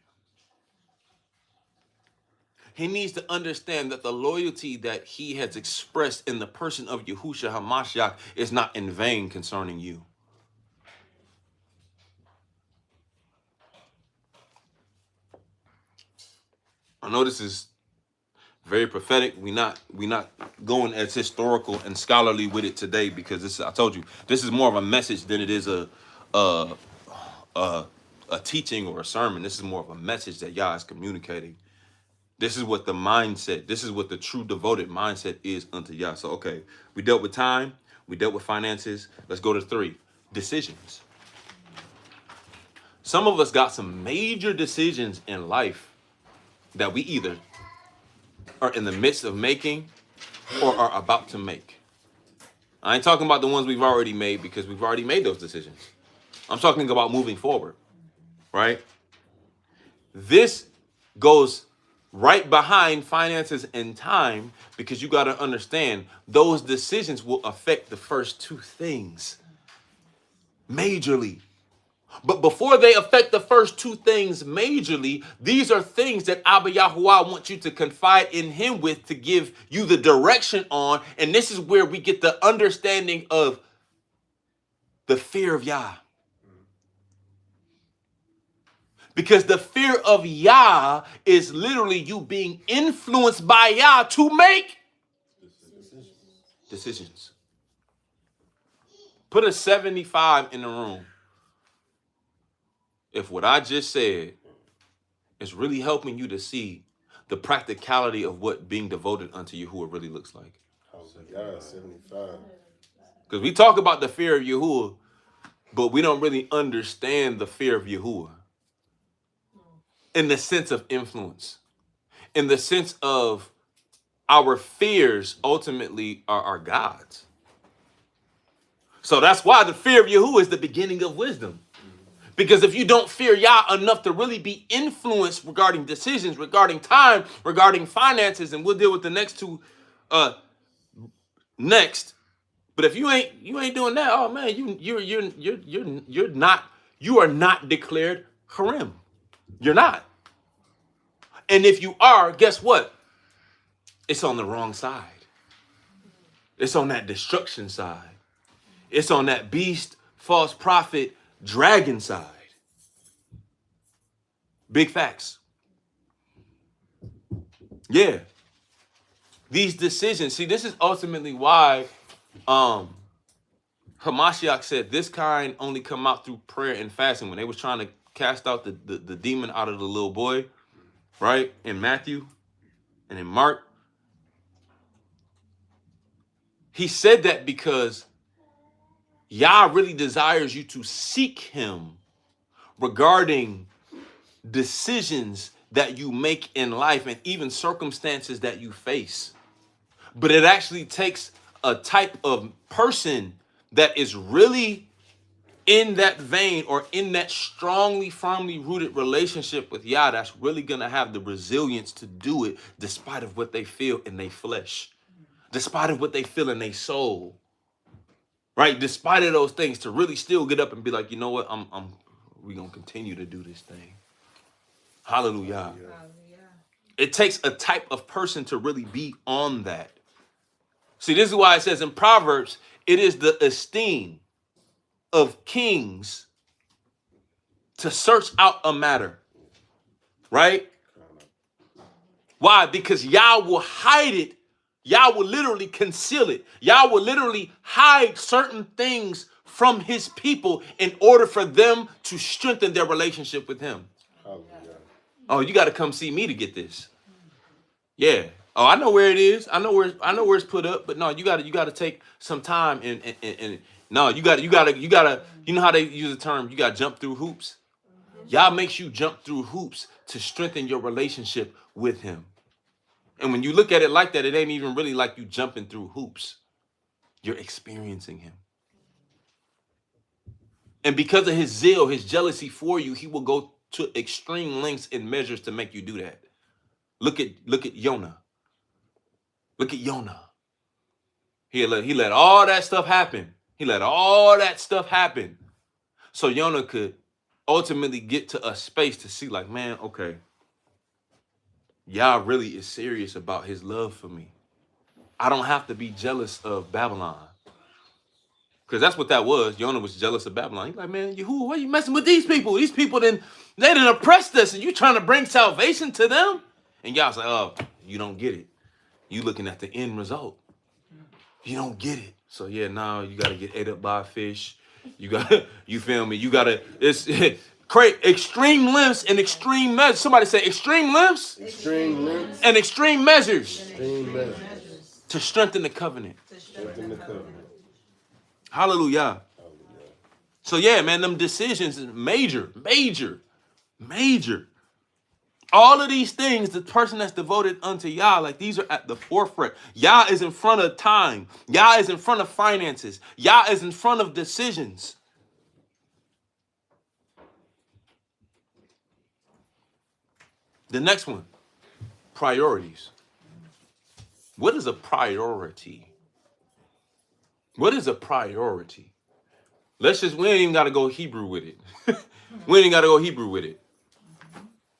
He needs to understand that the loyalty that he has expressed in the person of Yahushua HaMashiach is not in vain concerning you. I know this is very prophetic. We not going as historical and scholarly with it today because this, I told you, this is more of a message than it is a teaching or a sermon. This is more of a message that Yah is communicating. This is what the mindset, this is what the true devoted mindset is unto Yah. So, okay, we dealt with time, we dealt with finances. Let's go to 3, decisions. Some of us got some major decisions in life that we either are in the midst of making or are about to make. I ain't talking about the ones we've already made because we've already made those decisions. I'm talking about moving forward, right? This goes right behind finances and time because you got to understand those decisions will affect the first 2 things majorly. But before they affect the first 2 things majorly, these are things that Abba Yahuah wants you to confide in him with to give you the direction on. And this is where we get the understanding of the fear of Yah. Because the fear of Yah is literally you being influenced by Yah to make decisions. Put a 75 in the room if what I just said is really helping you to see the practicality of what being devoted unto Yahuwah really looks like. Yeah, 75. Because we talk about the fear of Yahuwah, but we don't really understand the fear of Yahuwah in the sense of influence, in the sense of our fears ultimately are our gods. So that's why the fear of Yahuwah is the beginning of wisdom. Because if you don't fear Yah enough to really be influenced regarding decisions, regarding time, regarding finances, and we'll deal with the next 2 next. But if you ain't doing that, oh man, you are not declared harem. You're not. And if you are, guess what? It's on the wrong side. It's on that destruction side. It's on that beast, false prophet, dragon side. Big facts. Yeah. These decisions, see, this is ultimately why Hamashiach said this kind only come out through prayer and fasting. When they was trying to cast out the demon out of the little boy, right? In Matthew and in Mark. He said that because Yah really desires you to seek him regarding decisions that you make in life and even circumstances that you face. But it actually takes a type of person that is really in that vein or in that strongly, firmly rooted relationship with Yah that's really going to have the resilience to do it despite of what they feel in their flesh, despite of what they feel in their soul, right? Despite of those things, to really still get up and be like, you know what, we're going to continue to do this thing. Hallelujah. Hallelujah. It takes a type of person to really be on that. See, this is why it says in Proverbs, it is the esteem of kings to search out a matter, right? Why? Because Yah will hide it. Yah will literally conceal it. Yah will literally hide certain things from his people in order for them to strengthen their relationship with him. Hallelujah. Oh, you got to come see me to get this. Yeah. Oh, I know where it is. I know where it's put up. But no, you got to take some time and no, you got to. You know how they use the term? You got to jump through hoops. Yah makes you jump through hoops to strengthen your relationship with him. And when you look at it like that, it ain't even really like you jumping through hoops. You're experiencing him. And because of his zeal, his jealousy for you, he will go to extreme lengths and measures to make you do that. Look at Yonah. Look at Yonah. He let all that stuff happen. He let all that stuff happen. So Yonah could ultimately get to a space to see like, man, okay, Yah really is serious about his love for me. I don't have to be jealous of Babylon. Because that's what that was. Yonah was jealous of Babylon. He's like, man, Yahuah, why are you messing with these people? These people they didn't oppress us, and you trying to bring salvation to them? And Yah's like, oh, you don't get it. You looking at the end result. You don't get it. So yeah, now you got to get ate up by a fish. You got, you feel me? You got to, it's create extreme lengths and extreme measures. Somebody say extreme lengths. Extreme lengths. And extreme measures. Extreme measures. To strengthen the covenant. Strengthen the covenant. Hallelujah. So yeah, man, them decisions is major. All of these things, the person that's devoted unto Yah, like these are at the forefront. Yah is in front of time. Yah is in front of finances. Yah is in front of decisions. The next one, priorities. What is a priority? What is a priority? We ain't even got to go Hebrew with it.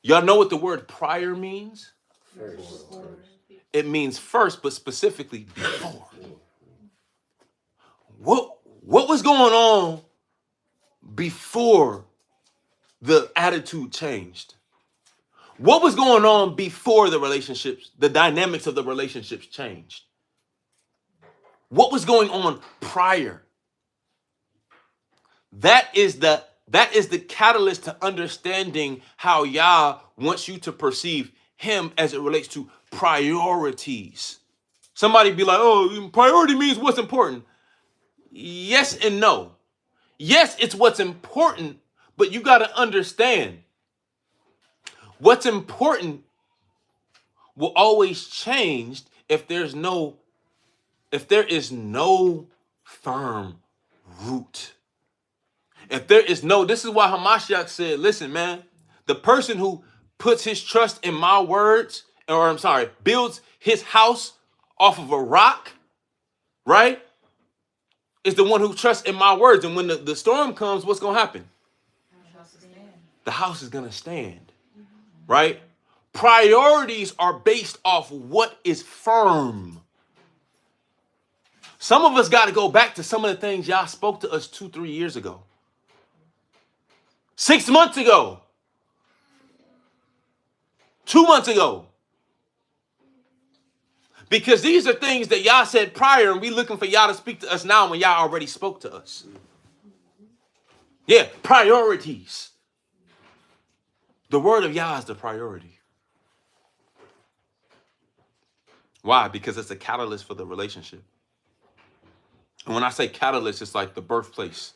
Y'all know what the word prior means? First. It means first, but specifically before. What was going on before the attitude changed? What was going on before the relationships, the dynamics of the relationships changed? What was going on prior? That is the catalyst to understanding how Yah wants you to perceive him as it relates to priorities. Somebody be like, oh, priority means what's important. Yes and no. Yes, it's what's important, but you got to understand what's important will always change if there is no firm root. If there is no, this is why Hamashiach said, listen, man, the person who puts his trust in my words, builds his house off of a rock, right, is the one who trusts in my words. And when the storm comes, what's going to happen? The house is going to stand, right? Priorities are based off what is firm. Some of us got to go back to some of the things y'all spoke to us 2-3 years ago. 6 months ago. 2 months ago. Because these are things that Yah said prior, and we looking for Yah to speak to us now when Yah already spoke to us. Yeah, priorities. The word of Yah is the priority. Why? Because it's a catalyst for the relationship. And when I say catalyst, it's like the birthplace,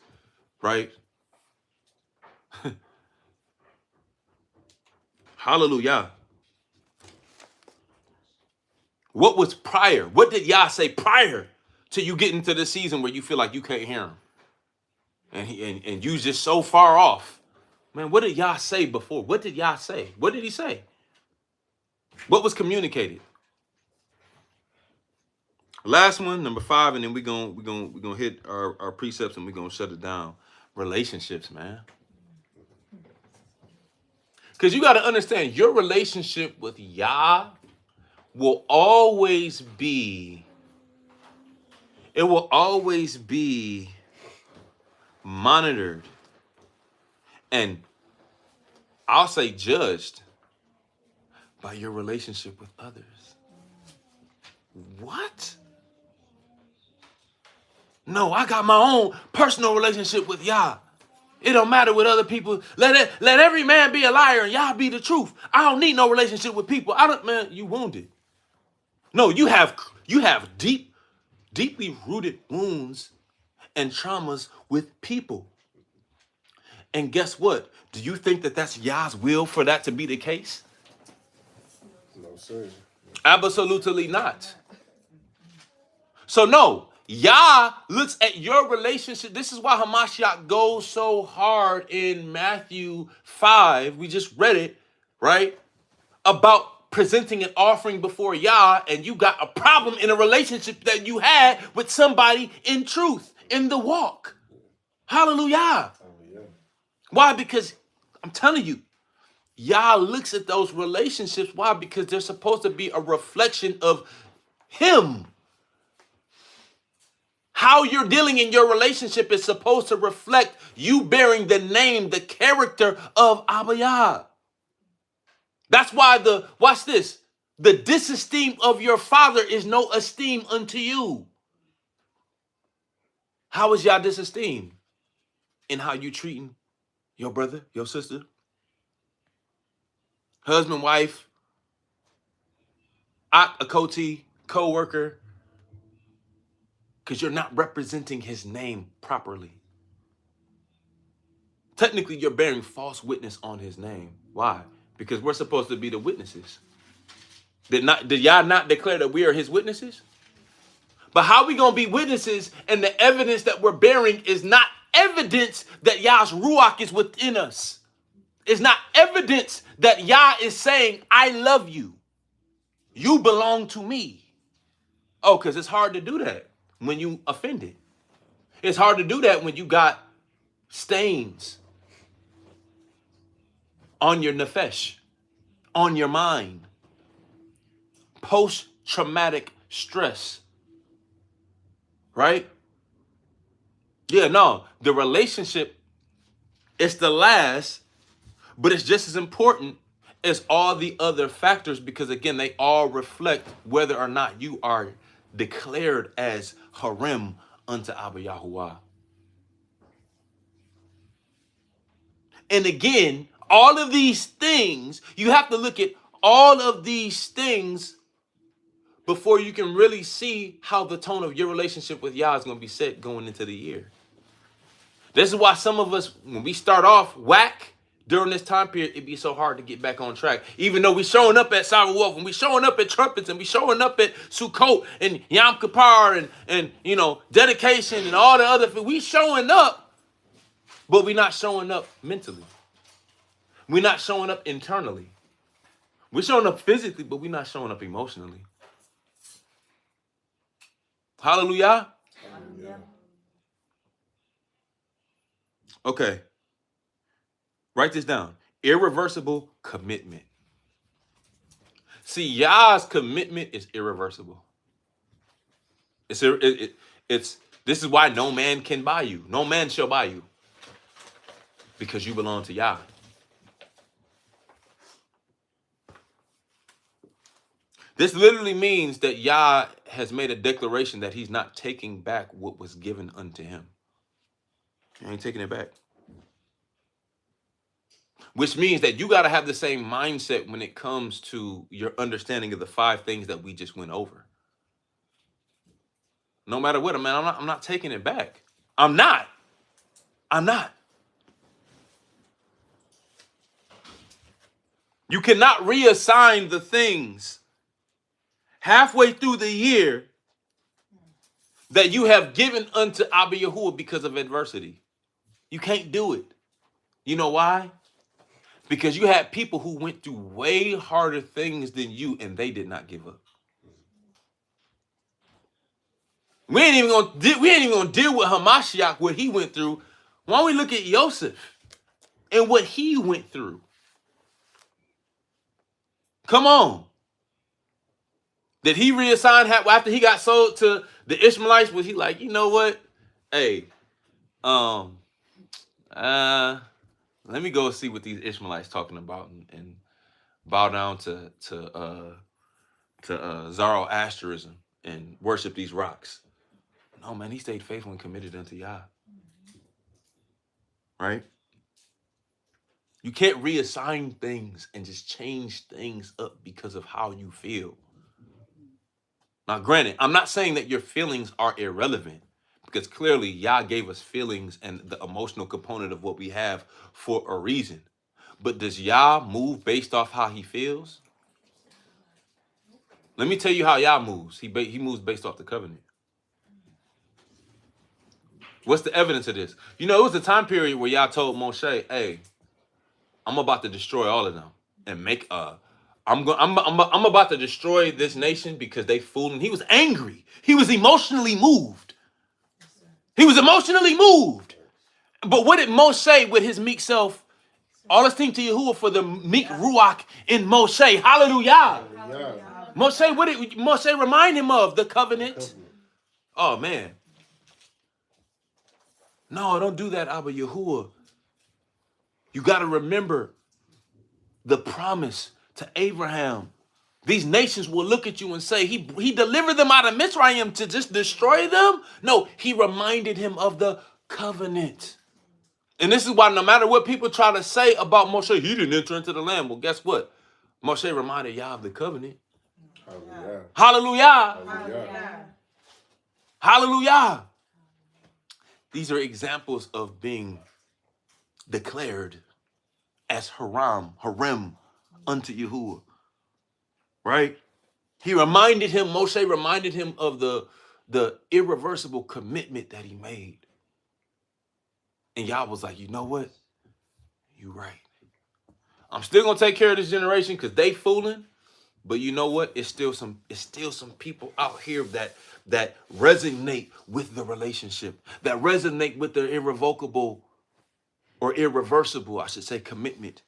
right? Hallelujah. What was prior? What did Yah say prior to you getting to the season where you feel like you can't hear him? And you just so far off. Man, what did Yah say before? What did Yah say? What did he say? What was communicated? Last one, number 5, and then we're gonna hit our precepts and we're gonna shut it down. Relationships, man. Because you got to understand, your relationship with Yah will always be monitored and I'll say judged by your relationship with others. What? No, I got my own personal relationship with Yah. It don't matter with other people. Let every man be a liar and Yah be the truth. I don't need no relationship with people. Man, you wounded. No, you have deeply rooted wounds and traumas with people. And guess what? Do you think that that's Yah's will for that to be the case? No, sir. Absolutely not. So no, Yah looks at your relationship. This is why Hamashiach goes so hard in Matthew 5. We just read it, right? About presenting an offering before Yah, and you got a problem in a relationship that you had with somebody in truth, in the walk. Hallelujah. Oh, yeah. Why? Because I'm telling you, Yah looks at those relationships. Why? Because they're supposed to be a reflection of Him. How you're dealing in your relationship is supposed to reflect you bearing the name, the character of Abba Yah. That's why watch this, the disesteem of your father is no esteem unto you. How is Yah disesteemed? In how you treating your brother, your sister, husband, wife, a co-worker, because you're not representing his name properly. Technically, you're bearing false witness on his name. Why? Because we're supposed to be the witnesses. Did Yah not declare that we are his witnesses? But how we going to be witnesses and the evidence that we're bearing is not evidence that Yah's Ruach is within us. It's not evidence that Yah is saying, I love you. You belong to me. Oh, because it's hard to do that when you offended. It's hard to do that when you got stains on your nefesh, on your mind, post-traumatic stress, right? Yeah, no, the relationship is the last, but it's just as important as all the other factors because, again, they all reflect whether or not you are declared as harem unto Abba Yahuah. And again, all of these things, you have to look at all of these things before you can really see how the tone of your relationship with Yah is going to be set going into the year. This is why some of us, when we start off whack during this time period, it'd be so hard to get back on track. Even though we showing up at Sabbath and we showing up at trumpets and we showing up at Sukkot and Yom Kippur and you know, dedication and all the other, we showing up, but we're not showing up mentally. We're not showing up internally. We're showing up physically, but we're not showing up emotionally. Hallelujah. Hallelujah. Okay. Write this down. Irreversible commitment. See, Yah's commitment is irreversible. This is why no man can buy you. No man shall buy you. Because you belong to Yah. This literally means that Yah has made a declaration that he's not taking back what was given unto him. He ain't taking it back. Which means that you got to have the same mindset when it comes to your understanding of the 5 things that we just went over. No matter what, man, I'm not taking it back. I'm not. You cannot reassign the things halfway through the year that you have given unto Abba Yahuah because of adversity. You can't do it. You know why? Because you had people who went through way harder things than you and they did not give up. We ain't even gonna deal with Hamashiach, what he went through. Why don't we look at Yosef and what he went through? Come on. Did he reassign after he got sold to the Ishmaelites? Was he like, you know what? Hey, let me go see what these Ishmaelites talking about and bow down to Zoroastrianism and worship these rocks. No, man, he stayed faithful and committed unto Yah. Right? You can't reassign things and just change things up because of how you feel. Now, granted, I'm not saying that your feelings are irrelevant Because clearly, Yah gave us feelings and the emotional component of what we have for a reason. But does Yah move based off how he feels? Let me tell you how Yah moves. He moves based off the covenant. What's the evidence of this? You know, it was a time period where Yah told Moshe, "Hey, I'm about to destroy all of them and make I'm about to destroy this nation because they fooled him." He was angry. He was emotionally moved. He was emotionally moved. But what did Moshe with his meek self? All esteem to Yahuah for the meek ruach in Moshe. Hallelujah. Hallelujah. Moshe, what did Moshe remind him of? The covenant. Oh man. No, don't do that, Abba Yahuah. You got to remember the promise to Abraham. These nations will look at you and say, he delivered them out of Mitzrayim to just destroy them? No, he reminded him of the covenant. And this is why no matter what people try to say about Moshe, he didn't enter into the land. Well, guess what? Moshe reminded Yah of the covenant. Hallelujah. Hallelujah. Hallelujah. Hallelujah. These are examples of being declared as harem unto Yahuah. Right? Moshe reminded him of the irreversible commitment that he made. And Yah was like, you know what? You're right. I'm still gonna take care of this generation because they fooling. But you know what? It's still some people out here that resonate with the relationship, that resonate with the irrevocable or irreversible, I should say, commitment.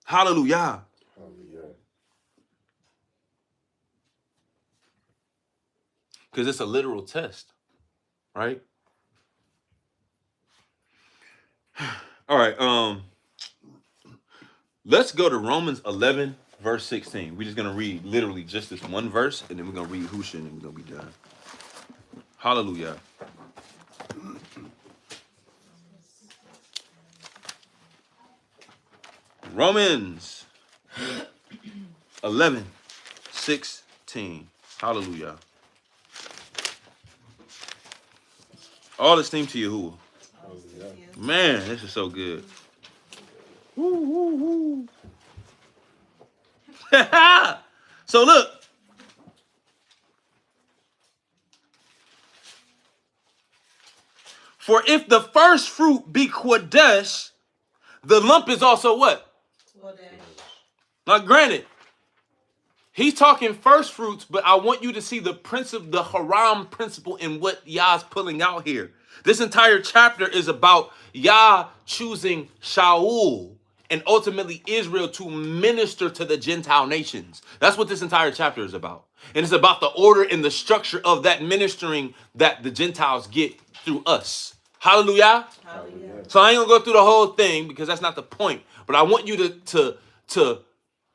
Hallelujah. Hallelujah. Because it's a literal test, right? All right. Let's go to Romans 11, verse 16. We're just gonna read literally just this one verse, and then we're gonna read Husha, and then we're gonna be done. Hallelujah. Romans 11, 16. Hallelujah. All esteem to Yahuah. Hallelujah. Man, this is so good. Woo, woo, woo. So look. For if the first fruit be Kodesh, the lump is also what? Now granted, he's talking first fruits, but I want you to see the principle, the haram principle in what Yah's pulling out here. This entire chapter is about Yah choosing Shaul and ultimately Israel to minister to the Gentile nations. That's what this entire chapter is about. And it's about the order and the structure of that ministering that the Gentiles get through us. Hallelujah. Hallelujah. So I ain't gonna go through the whole thing because that's not the point. But I want you to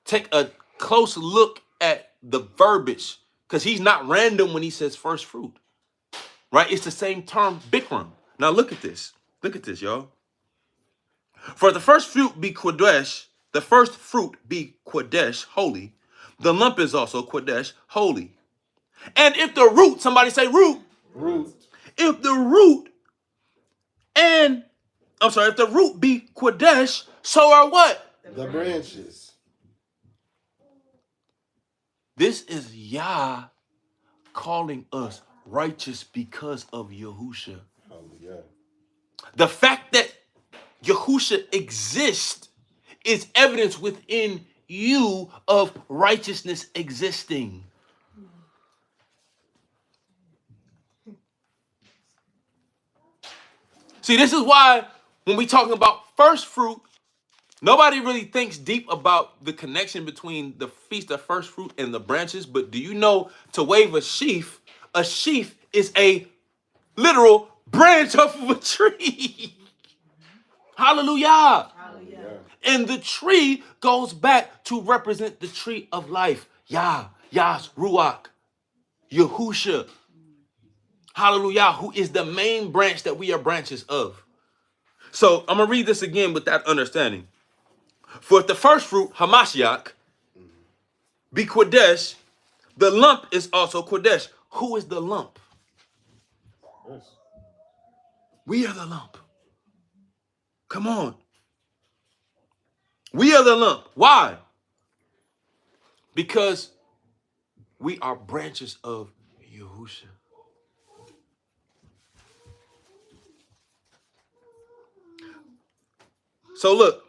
take a close look at the verbiage, because he's not random when he says first fruit. Right? It's the same term, Bikkrum. Now look at this. Look at this, y'all. For the first fruit be Kodesh, the first fruit be Kodesh, holy. The lump is also Kodesh, holy. And if the root, somebody say root. Root. If the root if the root be Kodesh, so are what? The branches. This is Yah calling us righteous because of Yahusha. Hallelujah. The fact that Yahusha exists is evidence within you of righteousness existing. See, this is why when we talking about first fruit, nobody really thinks deep about the connection between the feast of first fruit and the branches. But do you know to wave a sheaf is a literal branch off of a tree. Hallelujah. Hallelujah. And the tree goes back to represent the tree of life. Yah's Ruach, Yahusha. Hallelujah, who is the main branch that we are branches of. So I'm going to read this again with that understanding. For if the first fruit, Hamashiach, be Kodesh, the lump is also Kodesh. Who is the lump? Yes. We are the lump. Come on. We are the lump. Why? Because we are branches of Yahushua. So look.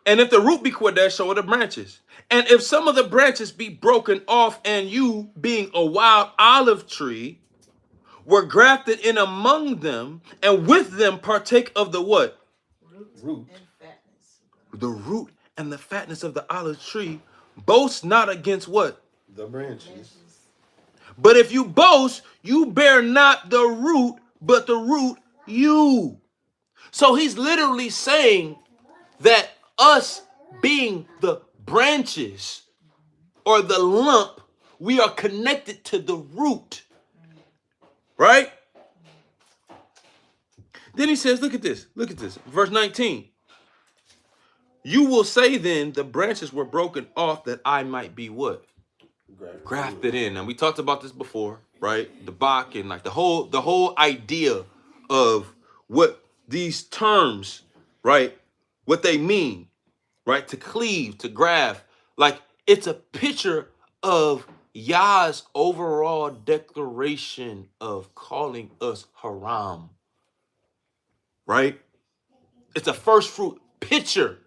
And if the root be Kodesh, so are the branches. And if some of the branches be broken off, and you, being a wild olive tree, were grafted in among them, and with them partake of the what? Root. And fatness. The root and the fatness of the olive tree. Boast not against what? The branches. But if you boast, you bear not the root, but the root you. So he's literally saying that us being the branches or the lump, we are connected to the root. Right? Then he says, look at this. Verse 19. You will say then, the branches were broken off that I might be what? Grafted in. And we talked about this before, right? The Bach and like the whole idea of what these terms, right? What they mean, right? To cleave, to graft. Like it's a picture of Yah's overall declaration of calling us haram. Right? It's a first fruit picture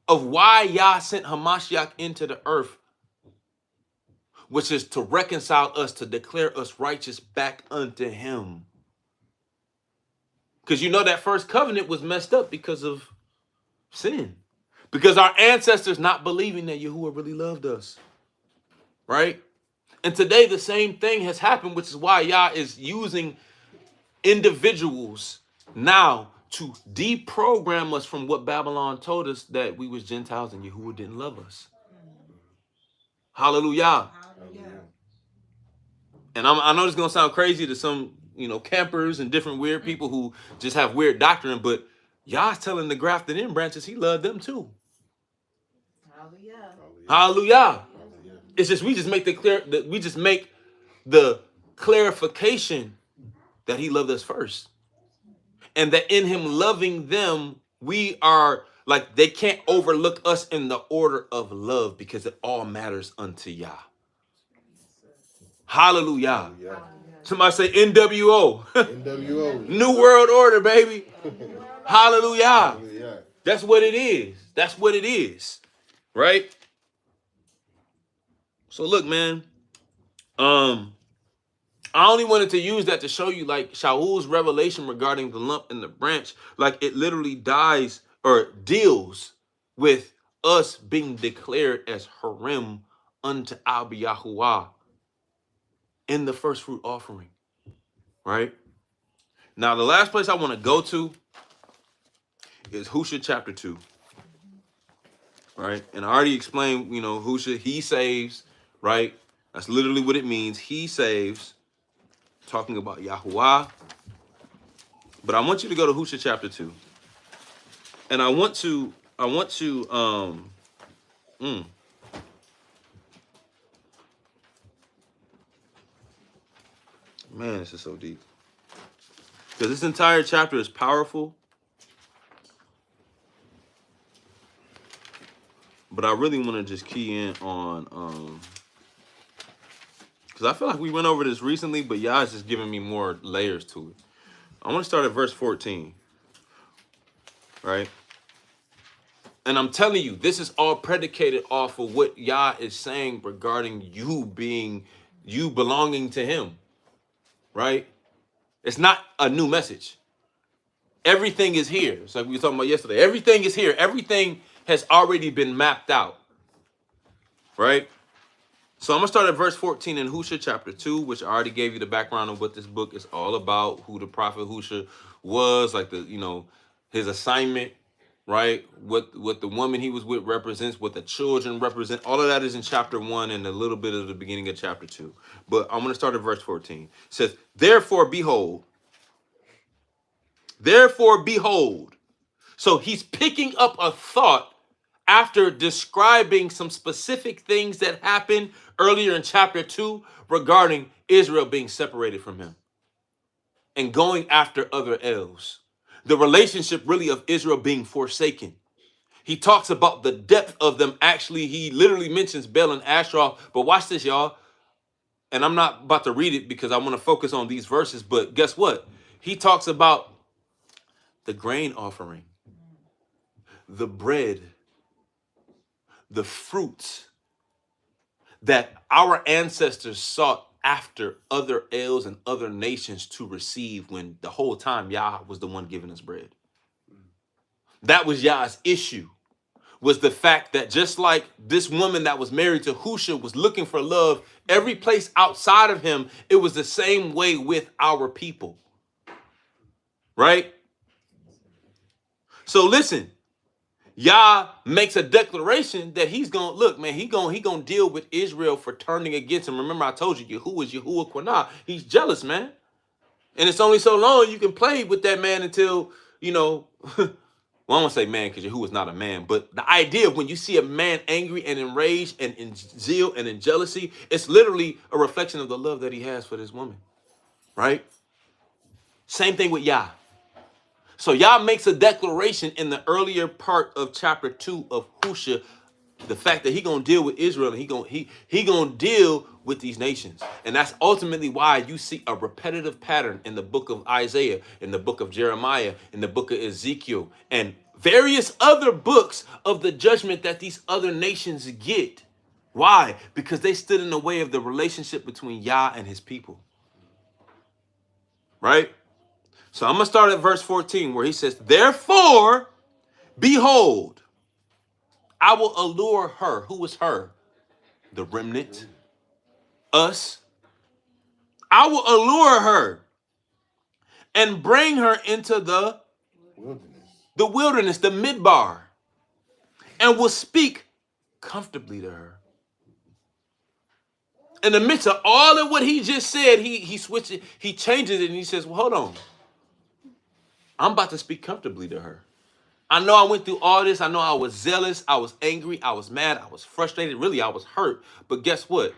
of why Yah sent Hamashiach into the earth, which is to reconcile us, to declare us righteous back unto him. Because you know that first covenant was messed up because of sin. Because our ancestors not believing that Yahuwah really loved us. Right? And today the same thing has happened, which is why Yah is using individuals now to deprogram us from what Babylon told us, that we was Gentiles and Yahuwah didn't love us. Hallelujah. Hallelujah. And I know this is going to sound crazy to some, campers and different weird people who just have weird doctrine, but Yah's telling the grafted in branches he loved them too. Hallelujah. Hallelujah. It's just we just make the clarification that he loved us first. And that in him loving them, we are like, they can't overlook us in the order of love because it all matters unto Yah. Hallelujah. Yeah. Somebody say NWO. NWO. New World Order, baby. Hallelujah. Yeah. That's what it is. That's what it is. Right? So look, man. I only wanted to use that to show you like Shaul's revelation regarding the lump and the branch. Like it literally deals with us being declared as Harim unto Abba Yahuah in the first fruit offering. Right? Now, the last place I want to go to is Hosea chapter 2. Right? And I already explained, Hosea, he saves, right? That's literally what it means. He saves. Talking about Yahuah. But I want you to go to Hosea chapter 2. And I want to man, this is so deep. Because this entire chapter is powerful. But I really want to just key in on because I feel like we went over this recently, but Yah is just giving me more layers to it. I want to start at verse 14. Right? And I'm telling you, this is all predicated off of what Yah is saying regarding you belonging to him. Right? It's not a new message. Everything is here. It's like we were talking about yesterday. Everything is here. Everything has already been mapped out. Right? So I'm going to start at verse 14 in Hosea chapter 2, which I already gave you the background of what this book is all about, who the prophet Hosea was, like his assignment, right? What the woman he was with represents, what the children represent. All of that is in chapter 1 and a little bit of the beginning of chapter 2. But I'm going to start at verse 14. It says, Therefore behold. So he's picking up a thought after describing some specific things that happened earlier in chapter 2 regarding Israel being separated from him. and going after other elves. The relationship really of Israel being forsaken. He talks about the depth of them. Actually, he literally mentions Baal and Ashtaroth. But watch this, y'all. And I'm not about to read it because I want to focus on these verses. But guess what? He talks about the grain offering, the bread, the fruits that our ancestors sought after other elves and other nations to receive when the whole time Yah was the one giving us bread. That was Yah's issue, was the fact that just like this woman that was married to Husha was looking for love every place outside of him, it was the same way with our people. Right? So listen, Yah makes a declaration that he's going to look, man, he going to deal with Israel for turning against him. Remember, I told you, Yahuah is Yahuah Quanah. He's jealous, man. And it's only so long you can play with that man until, well, I won't say man because Yahuah is not a man, but the idea of when you see a man angry and enraged and in zeal and in jealousy, it's literally a reflection of the love that he has for this woman, right? Same thing with Yah. So Yah makes a declaration in the earlier part of chapter 2 of Husha, the fact that he gonna deal with Israel and he gonna deal with these nations. And that's ultimately why you see a repetitive pattern in the book of Isaiah, in the book of Jeremiah, in the book of Ezekiel, and various other books of the judgment that these other nations get. Why? Because they stood in the way of the relationship between Yah and his people. Right? So I'm going to start at verse 14 where he says, therefore, behold, I will allure her. Who is her? The remnant. Us. I will allure her and bring her into the wilderness, the midbar, and will speak comfortably to her. In the midst of all of what he just said, he switches, he changes it, and he says, well, hold on. I'm about to speak comfortably to her. I know I went through all this. I know I was zealous. I was angry. I was mad. I was frustrated. Really, I was hurt. But guess what?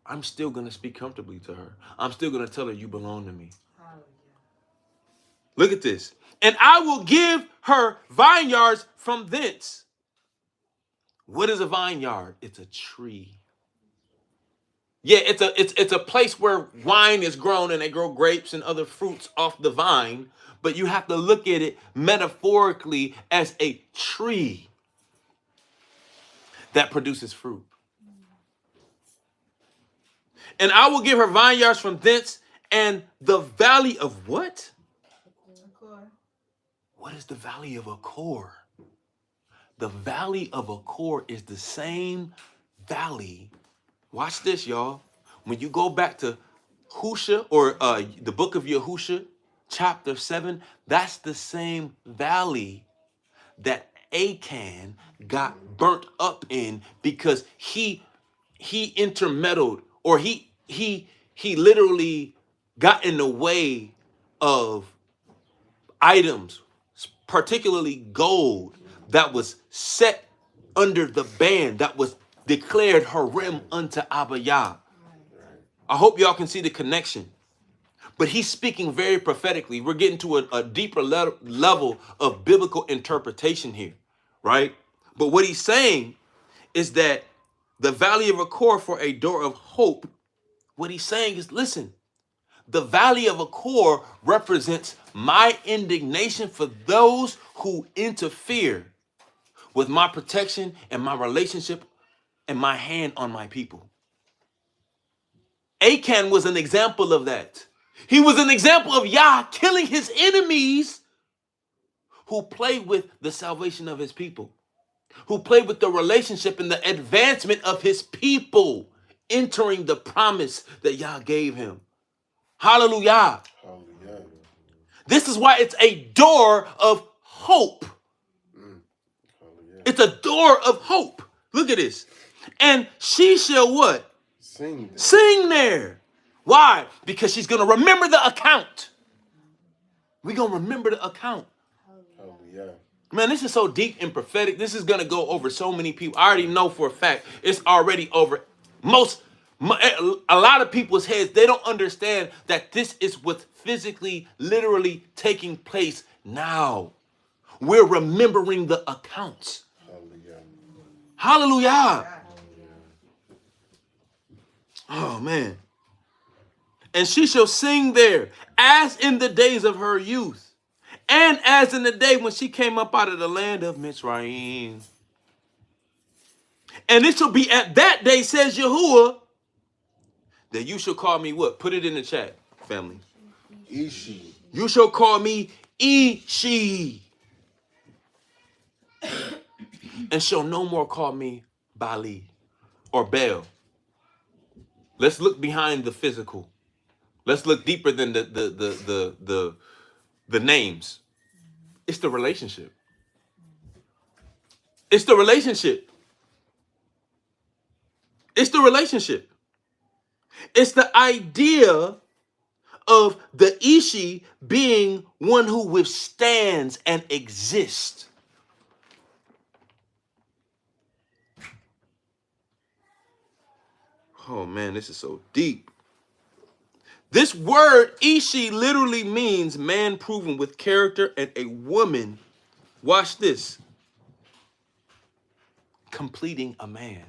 I'm still going to speak comfortably to her. I'm still going to tell her you belong to me. Look at this. And I will give her vineyards from thence. What is a vineyard? It's a tree. Yeah, it's a place where wine is grown and they grow grapes and other fruits off the vine. But you have to look at it metaphorically as a tree that produces fruit. And I will give her vineyards from thence and the valley of what? What is the valley of Achor? The valley of Achor is the same valley. Watch this, y'all. When you go back to Husha or the book of Yahusha, chapter 7, that's the same valley that Achan got burnt up in because he intermeddled, or he literally got in the way of items, particularly gold, that was set under the ban that was declared haram unto Abba Yah. I hope y'all can see the connection. But he's speaking very prophetically. We're getting to a deeper level of biblical interpretation here, right? But what he's saying is that the valley of Achor for a door of hope, what he's saying is, listen, the valley of Achor represents my indignation for those who interfere with my protection and my relationship and my hand on my people. Achan was an example of that. He was an example of Yah killing his enemies who played with the salvation of his people, who played with the relationship and the advancement of his people entering the promise that Yah gave him. Hallelujah. Hallelujah. This is why it's a door of hope. Hallelujah. It's a door of hope. Look at this. And she shall what? Sing. Sing there. Why? Because she's going to remember the account. We're going to remember the account. Hallelujah. Man, this is so deep and prophetic. This is going to go over so many people. I already know for a fact it's already over. Most A lot of people's heads, they don't understand that this is what's physically, literally taking place now. We're remembering the accounts. Hallelujah. Hallelujah. Oh, man. And she shall sing there as in the days of her youth, and as in the day when she came up out of the land of Mitzrayim. And it shall be at that day, says Yahuah, that you shall call me what? Put it in the chat, family. Ishi. You shall call me Ishi. And shall no more call me Bali or Baal. Let's look behind the physical. Let's look deeper than the names. It's the relationship. It's the relationship. It's the relationship. It's the idea of the Ishi being one who withstands and exists. Oh man, this is so deep. This word Ishi literally means man proven with character, and a woman, watch this, completing a man.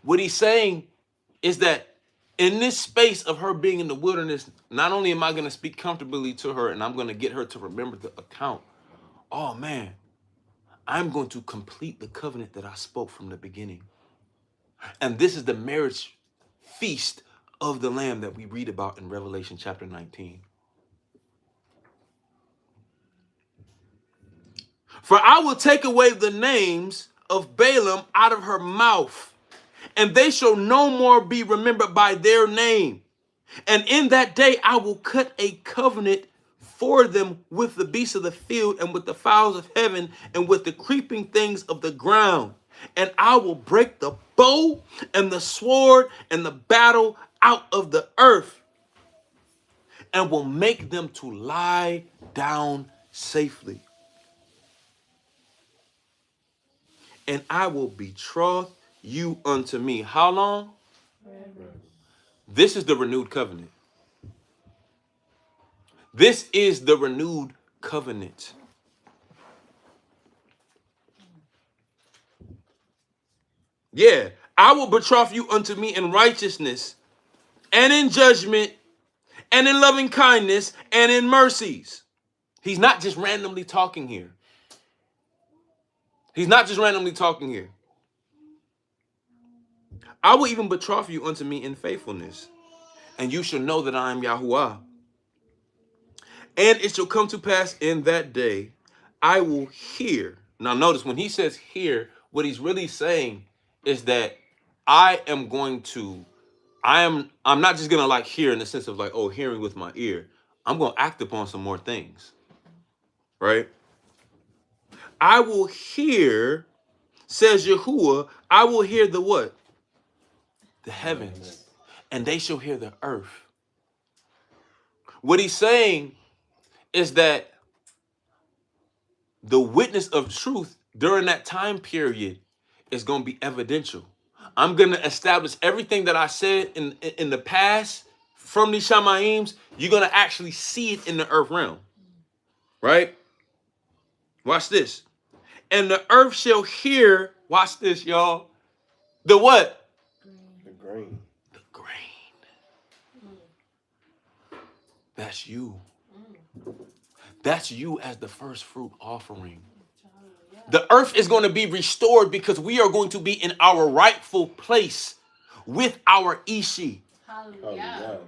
What he's saying is that in this space of her being in the wilderness, not only am I going to speak comfortably to her and I'm going to get her to remember the account, oh man, I'm going to complete the covenant that I spoke from the beginning. And this is the marriage feast of the Lamb that we read about in Revelation chapter 19. For I will take away the names of Balaam out of her mouth, and they shall no more be remembered by their name. And in that day I will cut a covenant for them with the beasts of the field and with the fowls of heaven and with the creeping things of the ground. And I will break the bow and the sword and the battle out of the earth and will make them to lie down safely. And I will betroth you unto me. How long? Forever. This is the renewed covenant. This is the renewed covenant. Yeah, I will betroth you unto me in righteousness and in judgment and in loving kindness and in mercies. He's not just randomly talking here. He's not just randomly talking here. I will even betroth you unto me in faithfulness, and you shall know that I am Yahuah. And it shall come to pass in that day, I will hear. Now notice when he says hear, what he's really saying is that I'm not just gonna like hear in the sense of like, oh, hearing with my ear. I'm gonna act upon some more things. Right? I will hear, says Yahuah, I will hear the what? The heavens, and they shall hear the earth. What he's saying is that the witness of truth during that time period is going to be evidential. I'm going to establish everything that I said in the past from these Shamaims. You're going to actually see it in the earth realm. Right? Watch this. And the earth shall hear, watch this, y'all. The what? The grain. The grain. That's you. That's you as the first fruit offering. The earth is going to be restored because we are going to be in our rightful place with our Ishi. Hallelujah.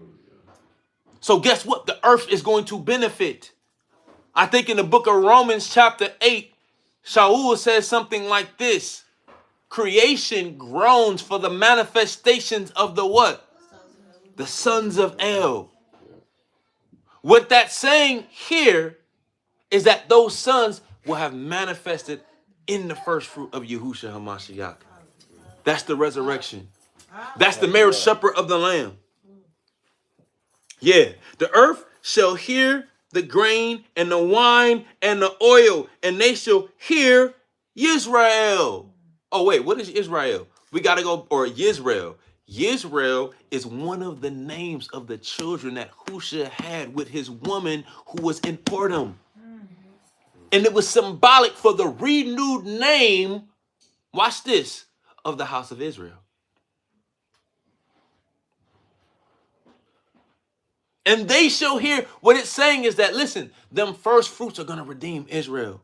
So guess what? The earth is going to benefit. I think in the book of Romans chapter 8, Shaul says something like this. Creation groans for the manifestations of the what? The sons of El. What that's saying here is that those sons will have manifested in the first fruit of Yahushua HaMashiach. That's the resurrection. That's the marriage supper of the Lamb. Yeah, the earth shall hear the grain and the wine and the oil, and they shall hear Yisrael. Oh, wait, what is Israel? We got to go, or Yisrael. Yisrael is one of the names of the children that Husha had with his woman who was in Portum. And it was symbolic for the renewed name, watch this, of the house of Israel. And they shall hear, what it's saying is that, listen, them first fruits are going to redeem Israel.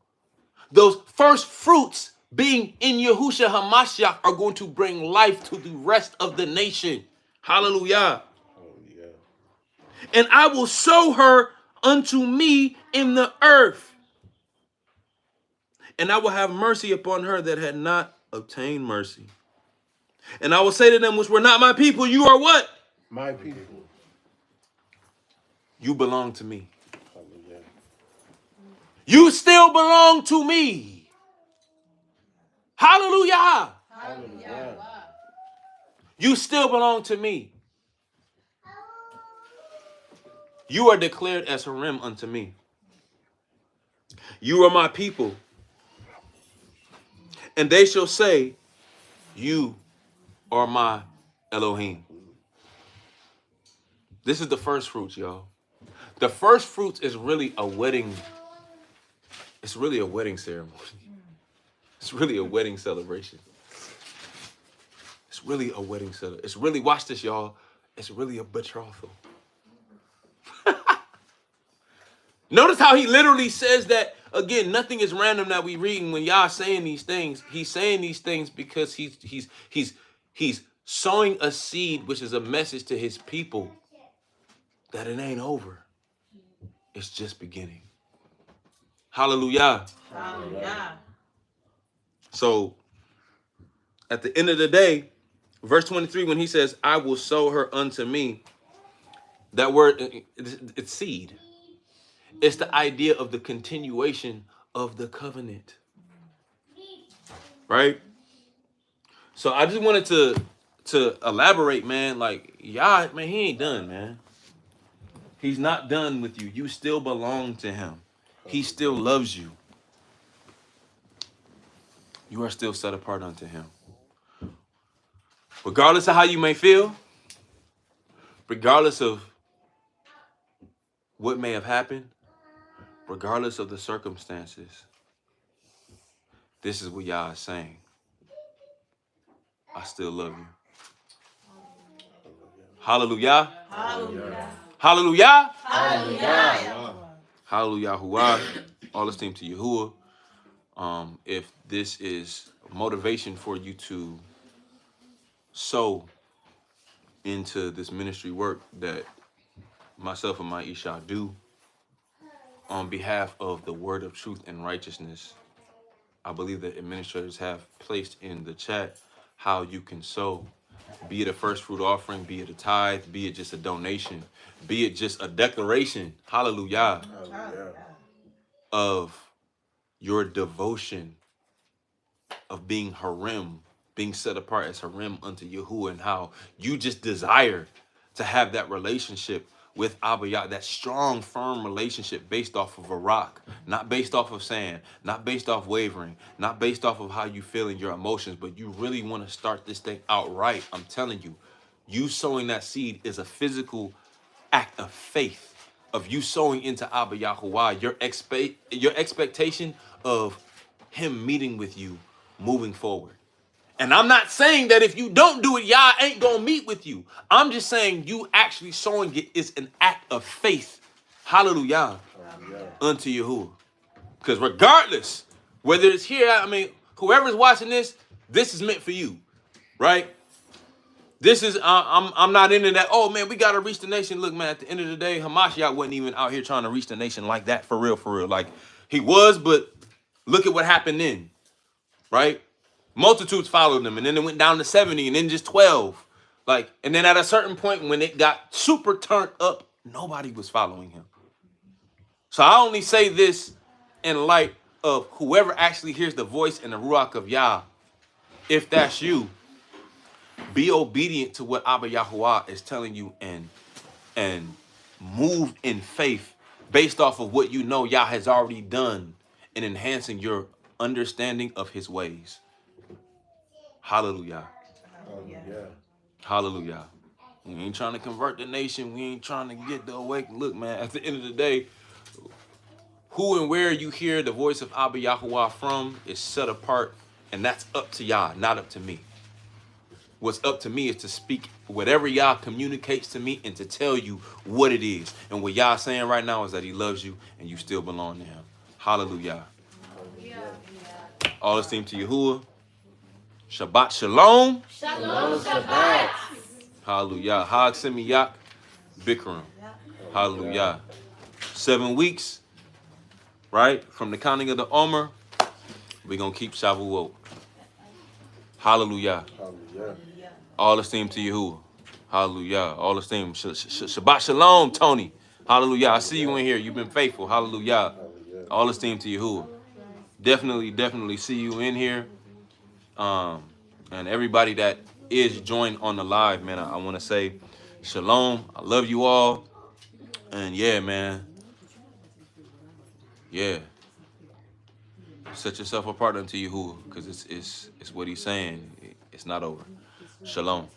Those first fruits being in Yahushua HaMashiach are going to bring life to the rest of the nation. Hallelujah. Hallelujah. And I will sow her unto me in the earth. And I will have mercy upon her that had not obtained mercy. And I will say to them which were not my people, you are what? My people. You belong to me. Hallelujah. You still belong to me. Hallelujah. Hallelujah. You still belong to me. You are declared as Harim unto me. You are my people. And they shall say, you are my Elohim. This is the first fruits, y'all. The first fruits is really a wedding. It's really a wedding ceremony. It's really a wedding celebration. It's really a wedding celebration. It's really, watch this, y'all. It's really a betrothal. Notice how he literally says that, again, nothing is random that we reading when y'all saying these things. He's saying these things because he's sowing a seed, which is a message to his people that it ain't over. It's just beginning. Hallelujah. Hallelujah. So at the end of the day, verse 23, when he says, I will sow her unto me, that word, it's seed. It's the idea of the continuation of the covenant. Right? So I just wanted to elaborate, man. Like, Yah, man, he ain't done, man. He's not done with you. You still belong to him. He still loves you. You are still set apart unto him. Regardless of how you may feel, regardless of what may have happened, regardless of the circumstances, this is what Yah is saying. I still love you. Hallelujah. Hallelujah. Hallelujah. Hallelujah. Hallelujah. Yahuah. All esteem to Yahuah. If this is motivation for you to sow into this ministry work that myself and my Isha do on behalf of the word of truth and righteousness, I believe that administrators have placed in the chat how you can sow, be it a first fruit offering, be it a tithe, be it just a donation, be it just a declaration, hallelujah, Hallelujah. of your devotion of being Harim, being set apart as Harim unto Yahuwah, and how you just desire to have that relationship with Abba Yah, that strong, firm relationship based off of a rock, not based off of sand, not based off wavering, not based off of how you feel in your emotions, but you really want to start this thing outright. I'm telling you, you sowing that seed is a physical act of faith, of you sowing into Abba Yahuwah, your expectation of him meeting with you moving forward. And I'm not saying that if you don't do it, Yah ain't gonna meet with you. I'm just saying you actually sowing it is an act of faith. Hallelujah. Hallelujah. Unto Yahuwah. Because regardless, whether it's here, I mean, whoever's watching this, this is meant for you, right? This is, I'm not into that, oh man, we gotta reach the nation. Look, man, at the end of the day, Hamashiach wasn't even out here trying to reach the nation like that, for real, for real. Like, he was, but look at what happened then, right? Multitudes followed him, and then it went down to 70, and then just 12. Like, and then at a certain point when it got super turned up, nobody was following him. So I only say this in light of whoever actually hears the voice and the Ruach of Yah. If that's you, be obedient to what Abba Yahuwah is telling you, and move in faith based off of what you know Yah has already done in enhancing your understanding of his ways. Hallelujah. Hallelujah. Hallelujah. We ain't trying to convert the nation. We ain't trying to get the awake. Look, man, at the end of the day, who and where you hear the voice of Abba Yahuwah from is set apart, and that's up to Yah, not up to me. What's up to me is to speak whatever Yah communicates to me and to tell you what it is. And what Yah saying right now is that he loves you and you still belong to him. Hallelujah. All esteem to Yahuwah. Shabbat shalom. Shalom Shabbat. Hallelujah. Hag Semiyak Bikkrum. Hallelujah. 7 weeks, right? From the counting of the Omer, we're going to keep Shavuot. Hallelujah. Hallelujah. All esteem to Yahuwah. Hallelujah. All esteem. Shabbat shalom, Tony. Hallelujah. I see you in here. You've been faithful. Hallelujah. Hallelujah. All esteem to Yahuwah. Definitely see you in here. And everybody that is joined on the live, man, I want to say shalom. I love you all. And yeah, man. Yeah. Set yourself apart unto Yahuwah, because it's what he's saying. It's not over. Shalom.